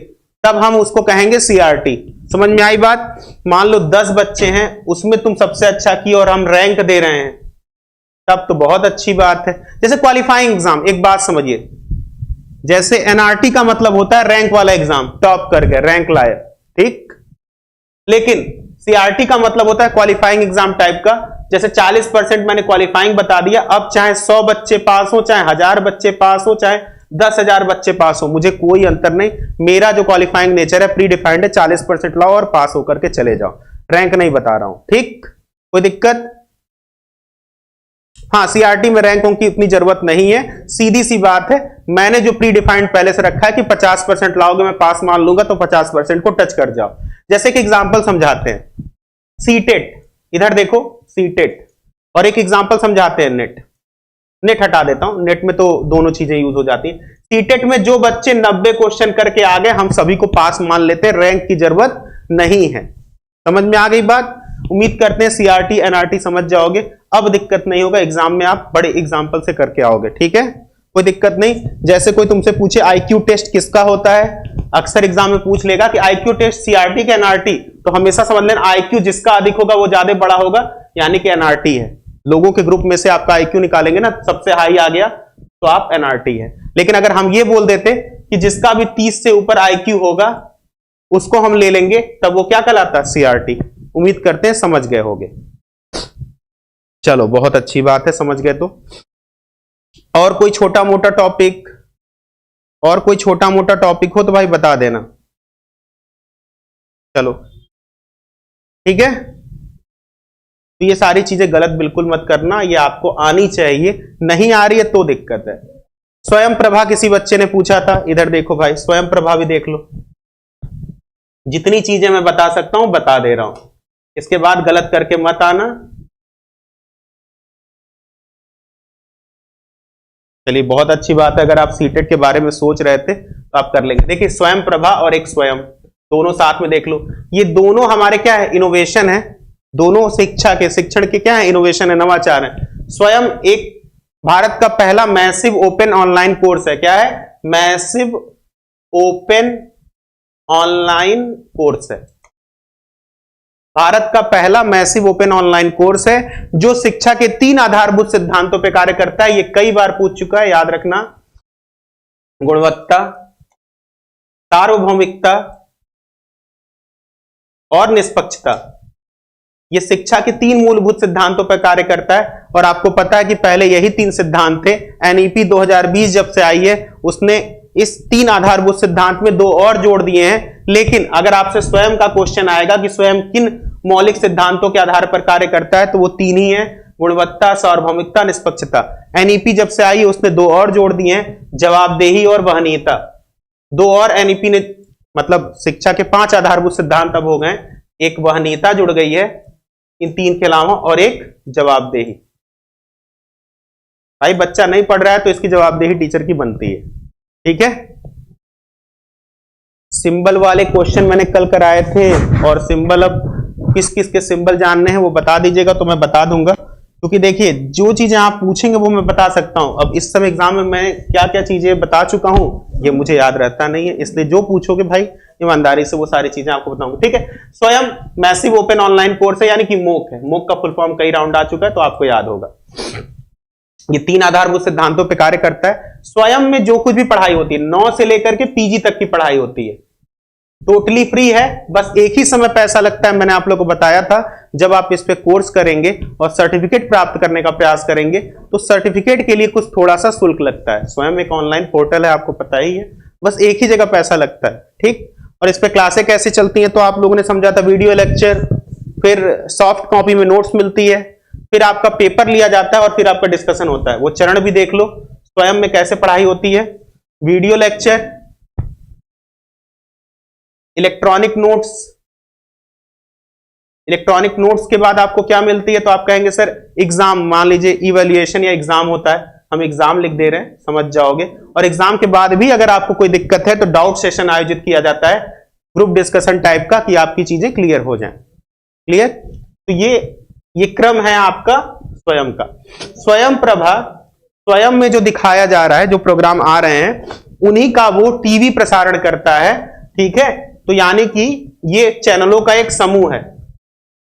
तब हम उसको कहेंगे सीआरटी। समझ में आई बात? मान लो 10 बच्चे हैं, उसमें तुम सबसे अच्छा किए और हम रैंक दे रहे हैं, तब तो बहुत अच्छी बात है। जैसे क्वालिफाइंग एग्जाम, एक बात समझिए, जैसे एनआरटी का मतलब होता है रैंक वाला एग्जाम, टॉप करके रैंक लाए, ठीक। लेकिन सीआरटी का मतलब होता है क्वालिफाइंग एग्जाम टाइप का। जैसे 40% मैंने क्वालिफाइंग बता दिया, अब चाहे 100 बच्चे पास हो, चाहे 1000 बच्चे पास हो, चाहे 10,000 बच्चे पास हो, मुझे कोई अंतर नहीं। मेरा जो क्वालिफाइंग नेचर है प्री डिफाइंड है, 40% लाओ और पास होकर के चले जाओ, रैंक नहीं बता रहा हूं, ठीक। कोई दिक्कत? हाँ, सीआरटी में रैंकों की उतनी जरूरत नहीं है, सीधी सी बात है। मैंने जो प्री डिफाइंड पहले से रखा है कि 50% लाओगे मैं पास मान लूंगा, तो 50% को टच कर जाओ। जैसे कि एग्जांपल समझाते हैं, सीटेट, इधर देखो सीटेट, और एक एग्जांपल समझाते हैं नेट। नेट हटा देता हूं, नेट में तो दोनों चीजें यूज हो जाती हैं। सीटेट में जो बच्चे 90 क्वेश्चन करके आ गए, हम सभी को पास मान लेते हैं, रैंक की जरूरत नहीं है। समझ में आ गई बात? उम्मीद करते हैं सीआरटी एनआरटी समझ जाओगे, अब दिक्कत नहीं होगा, एग्जाम में आप बड़े एग्जाम्पल से करके आओगे, ठीक है, कोई दिक्कत नहीं। जैसे कोई तुमसे पूछे आईक्यू टेस्ट किसका होता है, अक्सर एग्जाम में पूछ लेगा कि आईक्यू टेस्ट सीआरटी के एनआरटी, तो हमेशा समझ लेना आईक्यू जिसका अधिक होगा वो ज्यादा बड़ा होगा, यानी कि एनआरटी है। लोगों के ग्रुप में से आपका आईक्यू निकालेंगे ना, सबसे हाई आ गया तो आप एनआरटी है। लेकिन अगर हम ये बोल देते कि जिसका भी 30 से ऊपर आईक्यू होगा उसको हम ले लेंगे, तब वो क्या कहलाता है? सीआरटी। उम्मीद करते हैं समझ गए होगे। चलो बहुत अच्छी बात है, समझ गए तो। और कोई छोटा मोटा टॉपिक, और कोई छोटा मोटा टॉपिक हो तो भाई बता देना। चलो ठीक है, तो ये सारी चीजें गलत बिल्कुल मत करना, ये आपको आनी चाहिए, नहीं आ रही है तो दिक्कत है। स्वयं प्रभा किसी बच्चे ने पूछा था, इधर देखो भाई, स्वयं प्रभा भी देख लो। जितनी चीजें मैं बता सकता हूं बता दे रहा हूं, इसके बाद गलत करके मत आना। चलिए बहुत अच्छी बात है, अगर आप सीटेट के बारे में सोच रहे थे तो आप कर लेंगे। देखिए स्वयं प्रभा और एक स्वयं, दोनों साथ में देख लो। ये दोनों हमारे क्या है? इनोवेशन है, दोनों शिक्षण के क्या है? इनोवेशन है, नवाचार है। स्वयं एक भारत का पहला मैसिव ओपन ऑनलाइन कोर्स है। क्या है? मैसिव ओपन ऑनलाइन कोर्स है, भारत का पहला मैसिव ओपन ऑनलाइन कोर्स है, जो शिक्षा के 3 आधारभूत सिद्धांतों पर कार्य करता है। ये कई बार पूछ चुका है, याद रखना। गुणवत्ता, सार्वभौमिकता और निष्पक्षता, ये शिक्षा के 3 मूलभूत सिद्धांतों पर कार्य करता है। और आपको पता है कि पहले यही 3 सिद्धांत थे। एनईपी 2020 जब से आई है, उसने इस 3 आधारभूत सिद्धांत में 2 और जोड़ दिए हैं। लेकिन अगर आपसे स्वयं का क्वेश्चन आएगा कि स्वयं किन मौलिक सिद्धांतों के आधार पर कार्य करता है, तो वो 3 ही है, गुणवत्ता, सार्वभौमिकता, निष्पक्षता। एनईपी जब से आई है उसने 2 और जोड़ दिए हैं, जवाबदेही और वहनीयता। 2 और एनईपी ने, मतलब शिक्षा के 5 आधारभूत सिद्धांत अब हो गए। एक वहनीयता जुड़ गई है इन 3 के अलावा, और एक जवाबदेही। भाई बच्चा नहीं पढ़ रहा है तो इसकी जवाबदेही टीचर की बनती है, ठीक है। सिंबल वाले क्वेश्चन मैंने कल कराए थे, और सिंबल अब किस किस के सिंबल जानने हैं वो बता दीजिएगा तो मैं बता दूंगा। क्योंकि देखिए जो चीजें आप पूछेंगे वो मैं बता सकता हूं। अब इस समय एग्जाम में मैं क्या क्या चीजें बता चुका हूं ये मुझे याद रहता नहीं है, इसलिए जो पूछोगे भाई ईमानदारी से वो सारी चीजें आपको बताऊंगा, ठीक है। स्वयं मैसिव ओपन ऑनलाइन कोर्स है, यानी कि मोक है। मोक का फुल फॉर्म कई राउंड आ चुका है तो आपको याद होगा। ये 3 आधारभूत सिद्धांतों पर कार्य करता है। स्वयं में जो कुछ भी पढ़ाई होती है, 9 से लेकर के पीजी तक की पढ़ाई होती है, टोटली फ्री है, बस एक ही समय पैसा लगता है, मैंने आप लोगों को बताया था। जब आप इस पे कोर्स करेंगे और सर्टिफिकेट प्राप्त करने का प्रयास करेंगे तो सर्टिफिकेट के लिए कुछ थोड़ा सा शुल्क लगता है। स्वयं एक ऑनलाइन पोर्टल है, आपको पता ही है, बस एक ही जगह पैसा लगता है, ठीक। और इस पे क्लासें कैसे चलती हैं तो आप लोगों ने समझा था, वीडियो लेक्चर, फिर सॉफ्ट कॉपी में नोट्स मिलती है, फिर आपका पेपर लिया जाता है और फिर आपका डिस्कशन होता है। वो चरण भी देख लो स्वयं में कैसे पढ़ाई होती है। Video lecture, electronic notes, electronic notes के बाद आपको क्या मिलती है तो आप कहेंगे सर एग्जाम, मान लीजिए इवैल्यूएशन या एग्जाम होता है, हम एग्जाम लिख दे रहे हैं, समझ जाओगे। और एग्जाम के बाद भी अगर आपको कोई दिक्कत है तो डाउट सेशन आयोजित किया जाता है, ग्रुप डिस्कशन टाइप का, कि आपकी चीजें क्लियर हो जाएं। क्लियर? तो ये क्रम है आपका स्वयं का। स्वयं प्रभा, स्वयं में जो दिखाया जा रहा है, जो प्रोग्राम आ रहे हैं, उन्हीं का वो टीवी प्रसारण करता है, ठीक है। तो यानी कि ये चैनलों का एक समूह है।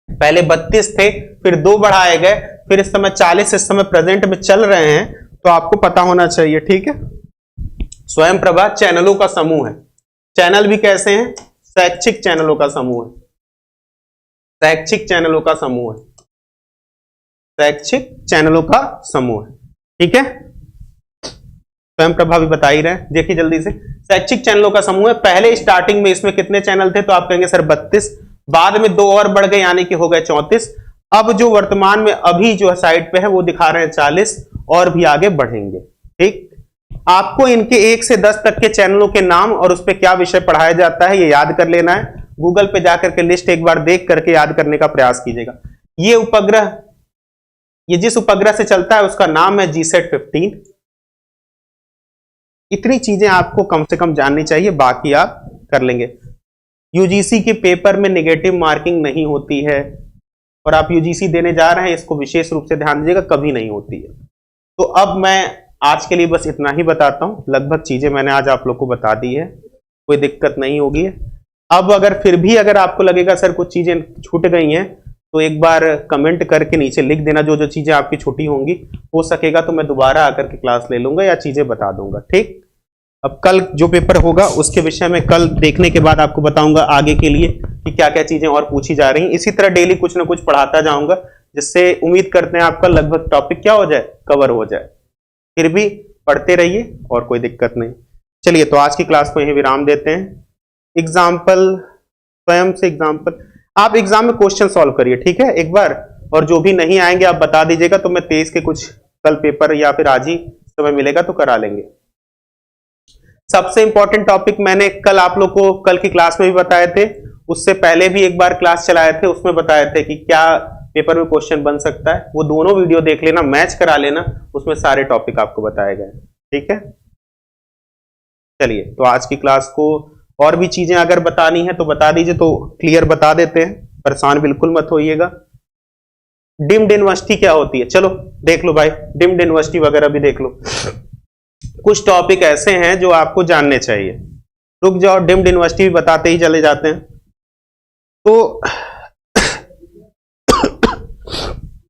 पहले 32 थे, फिर 2 बढ़ाए गए, फिर इस समय 40 इस समय प्रेजेंट में चल रहे हैं, तो आपको पता होना चाहिए, ठीक है। स्वयं प्रभा चैनलों का समूह है। चैनल भी कैसे हैं? शैक्षिक चैनलों का समूह है, शैक्षिक चैनलों का समूह है, शैक्षिक चैनलों का समूह है, ठीक है। स्वयं प्रभा भी बता ही रहे हैं, देखिए जल्दी से। शैक्षिक चैनलों का समूह है। पहले स्टार्टिंग में इसमें कितने चैनल थे तो आप कहेंगे सर 32, बाद में 2 और बढ़ गए यानी कि हो गए 34। अब जो वर्तमान में अभी जो साइड पे है वो दिखा रहे हैं 40, और भी आगे बढ़ेंगे, ठीक। आपको इनके 1 से 10 तक के चैनलों के नाम और उस पर क्या विषय पढ़ाया जाता है ये याद कर लेना है। गूगल पे जाकर के लिस्ट एक बार देख करके याद करने का प्रयास कीजिएगा। ये उपग्रह, ये जिस उपग्रह से चलता है उसका नाम है GSAT 15। इतनी चीजें आपको कम से कम जाननी चाहिए, बाकी आप कर लेंगे। यूजीसी के पेपर में नेगेटिव मार्किंग नहीं होती है, और आप यूजीसी देने जा रहे हैं, इसको विशेष रूप से ध्यान दीजिएगा, कभी नहीं होती है। तो अब मैं आज के लिए बस इतना ही बताता हूं, लगभग चीजें मैंने आज आप लोग को बता दी है, कोई दिक्कत नहीं होगी। अब अगर फिर भी अगर आपको लगेगा सर कुछ चीजें छूट गई हैं तो एक बार कमेंट करके नीचे लिख देना, जो जो चीजें आपकी छूटी होंगी। हो सकेगा तो मैं दोबारा आकर के क्लास ले लूंगा या चीजें बता दूंगा, ठीक। अब कल जो पेपर होगा उसके विषय में कल देखने के बाद आपको बताऊंगा आगे के लिए कि क्या क्या चीजें और पूछी जा रही हैं। इसी तरह डेली कुछ ना कुछ पढ़ाता जाऊंगा, जिससे उम्मीद करते हैं आपका लगभग टॉपिक क्या हो जाए, कवर हो जाए। फिर भी पढ़ते रहिए और कोई दिक्कत नहीं। चलिए तो आज की क्लास को यही विराम देते हैं। एग्जाम्पल, स्वयं से एग्जाम्पल, आप एग्जाम में क्वेश्चन सॉल्व करिए, ठीक है, एक बार। और जो भी नहीं आएंगे आप बता दीजिएगा, तो मैं 23 के कुछ कल पेपर या फिर आज ही समय मिलेगा तो करा लेंगे। सबसे इंपॉर्टेंट टॉपिक मैंने कल आप लोग को कल की क्लास में भी बताए थे, उससे पहले भी एक बार क्लास चलाए थे, उसमें बताए थे कि क्या पेपर में क्वेश्चन बन सकता है। वो दोनों वीडियो देख लेना, मैच करा लेना, उसमें सारे टॉपिक आपको बताए गए, ठीक है। चलिए तो आज की क्लास को और भी चीजें अगर बतानी है तो बता दीजिए, तो क्लियर बता देते हैं, परेशान बिल्कुल मत होइएगा। डिम्ड यूनिवर्सिटी क्या होती है, चलो देख लो भाई, डिम्ड यूनिवर्सिटी वगैरह भी देख लो। कुछ टॉपिक ऐसे हैं जो आपको जानने चाहिए। रुक जाओ, डिम्ड यूनिवर्सिटी भी बताते ही चले जाते हैं। तो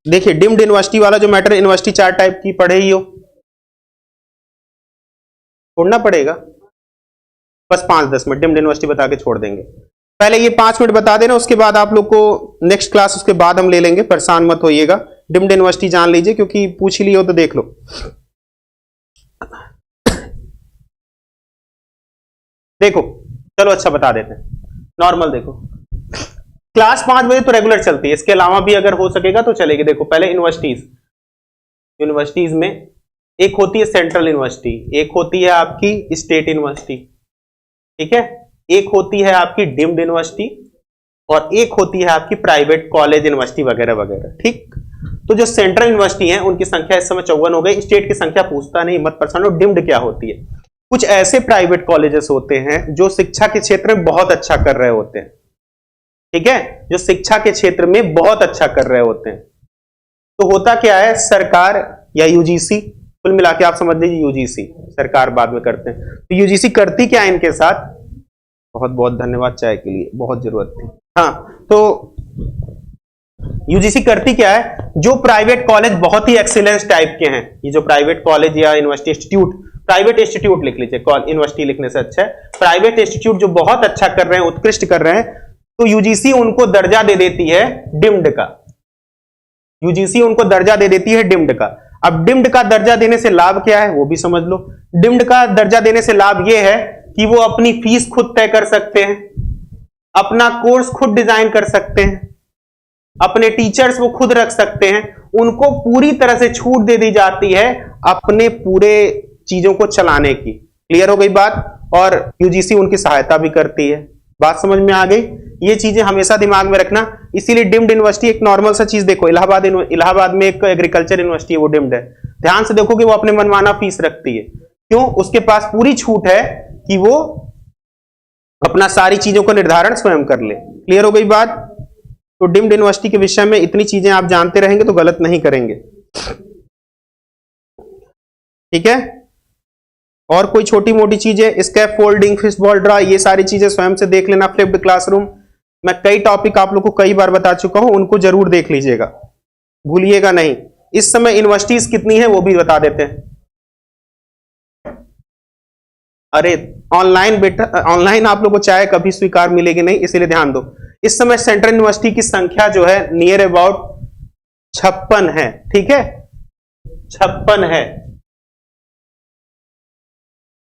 देखिए डिम्ड यूनिवर्सिटी वाला जो मैटर, यूनिवर्सिटी 4 टाइप की पढ़े ही हो, छोड़ना पड़ेगा बस 5-10 मिनट, डिम्ड यूनिवर्सिटी बता के छोड़ देंगे। पहले ये 5 मिनट बता देना, उसके बाद आप लोग को नेक्स्ट क्लास उसके बाद हम ले लेंगे, परेशान मत होइएगा। डिम्ड यूनिवर्सिटी जान लीजिए, क्योंकि पूछ ही लियो तो देख लो। देखो चलो अच्छा बता देते हैं, नॉर्मल देखो, क्लास 5 बजे तो रेगुलर चलती है, इसके अलावा भी अगर हो सकेगा तो चलेगी। देखो पहले यूनिवर्सिटीज में एक होती है सेंट्रल यूनिवर्सिटी, एक होती है आपकी स्टेट यूनिवर्सिटी, ठीक है, एक होती है आपकी डिम्ड यूनिवर्सिटी, और एक होती है आपकी प्राइवेट कॉलेज यूनिवर्सिटी वगैरह वगैरह, ठीक। तो जो सेंट्रल यूनिवर्सिटी है उनकी संख्या इस समय 54 हो गई। स्टेट की संख्या पूछता नहीं, मत परेशान हो। डिम्ड क्या होती है, कुछ ऐसे प्राइवेट कॉलेजेस होते हैं जो शिक्षा के क्षेत्र में बहुत अच्छा कर रहे होते हैं, ठीक है, जो शिक्षा के क्षेत्र में बहुत अच्छा कर रहे होते हैं। तो होता क्या है, सरकार या यूजीसी, कुल मिला के आप समझ लीजिए यूजीसी, सरकार बाद में करते हैं। तो यूजीसी करती क्या है इनके साथ, बहुत बहुत धन्यवाद चाय के लिए, बहुत जरूरत थी। हाँ, तो यूजीसी करती क्या है, जो प्राइवेट कॉलेज बहुत ही एक्सीलेंस टाइप के हैं, ये जो प्राइवेट कॉलेज या यूनिवर्सिटी इंस्टीट्यूट प्राइवेट इंस्टीट्यूट लिख लीजिए, यूनिवर्सिटी लिखने से अच्छा है। प्राइवेट इंस्टीट्यूट जो बहुत अच्छा कर रहे हैं, उत्कृष्ट कर रहे हैं, तो यूजीसी उनको दर्जा दे देती है डिम्ड का। यूजीसी उनको दर्जा दे देती है डिम्ड का। अब डिम्ड का दर्जा देने से लाभ क्या है वो भी समझ लो। डिम्ड का दर्जा देने से लाभ यह है कि वो अपनी फीस खुद तय कर सकते हैं, अपना कोर्स खुद डिजाइन कर सकते हैं, अपने टीचर्स वो खुद रख सकते हैं, उनको पूरी तरह से छूट दे दी जाती है अपने पूरे चीजों को चलाने की। क्लियर हो गई बात। और यूजीसी उनकी सहायता भी करती है। बात समझ में आ गई। ये चीजें हमेशा दिमाग में रखना। इसीलिए डिम्ड यूनिवर्सिटी एक नॉर्मल सा चीज देखो, इलाहाबाद में एक एग्रीकल्चर यूनिवर्सिटी है, वो डिम्ड है। ध्यान से देखो कि वो अपने मनमाना फीस रखती है। क्यों? उसके पास पूरी छूट है कि वो अपना सारी चीजों का निर्धारण स्वयं कर ले। क्लियर हो गई बात। तो डिम्ड यूनिवर्सिटी के विषय में इतनी चीजें आप जानते रहेंगे तो गलत नहीं करेंगे। ठीक है। और कोई छोटी मोटी चीजें, स्कैप फोल्डिंग, फिशबॉल ड्रा, ये सारी चीजें स्वयं से देख लेना। फ्लिप्ड क्लासरूम, मैं कई टॉपिक आप लोग को कई बार बता चुका हूं, उनको जरूर देख लीजिएगा, भूलिएगा नहीं। इस समय यूनिवर्सिटीज कितनी है वो भी बता देते हैं। अरे ऑनलाइन बेटा, ऑनलाइन आप लोग को चाहे कभी स्वीकार मिलेगी नहीं, इसीलिए ध्यान दो। इस समय सेंट्रल यूनिवर्सिटी की संख्या जो है नियर अबाउट 56 है। ठीक है, 56 है।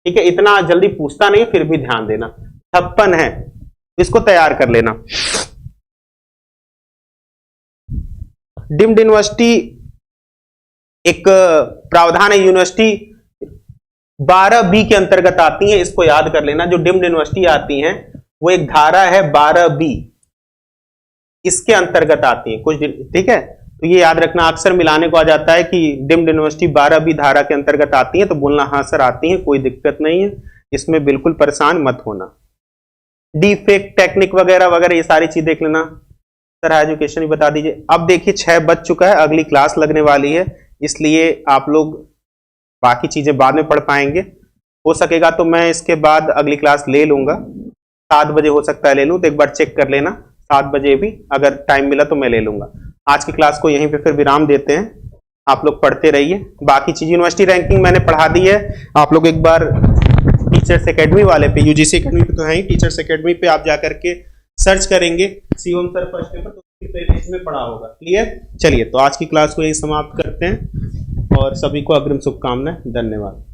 ठीक है, इतना जल्दी पूछता नहीं, फिर भी ध्यान देना, 56 है, इसको तैयार कर लेना। डिम्ड यूनिवर्सिटी एक प्रावधान है, यूनिवर्सिटी 12B के अंतर्गत आती है, इसको याद कर लेना। जो डिम्ड यूनिवर्सिटी आती हैं वो एक धारा है 12B, इसके अंतर्गत आती है कुछ। ठीक है, तो ये याद रखना, अक्सर मिलाने को आ जाता है कि डिम्ड यूनिवर्सिटी 12B धारा के अंतर्गत आती है, तो बोलना हाँ सर आती है, कोई दिक्कत नहीं है, इसमें बिल्कुल परेशान मत होना। डिफेक्ट, टेक्निक वगैरह वगैरह ये सारी चीज देख लेना। सर एजुकेशन ही बता दीजिए। अब देखिए 6 बज चुका है, अगली क्लास लगने वाली है, इसलिए आप लोग बाकी चीजें बाद में पढ़ पाएंगे। हो सकेगा तो मैं इसके बाद अगली क्लास ले लूंगा, 7 बजे हो सकता है ले लूं, तो एक बार चेक कर लेना 7 बजे भी अगर टाइम मिला तो मैं ले लूंगा। आज की क्लास को यहीं पे फिर विराम देते हैं, आप लोग पढ़ते रहिए। बाकी चीज यूनिवर्सिटी रैंकिंग मैंने पढ़ा दी है, आप लोग एक बार टीचर्स एकेडमी वाले पे, यूजीसी एकेडमी पे तो है ही, टीचर्स एकेडमी पे आप जाकर के सर्च करेंगे शिवम सर फर्स्ट पेपर, तो प्लेलिस्ट में पढ़ा होगा। क्लियर। चलिए, तो आज की क्लास को यही समाप्त करते हैं और सभी को अग्रिम शुभकामनाएं। धन्यवाद।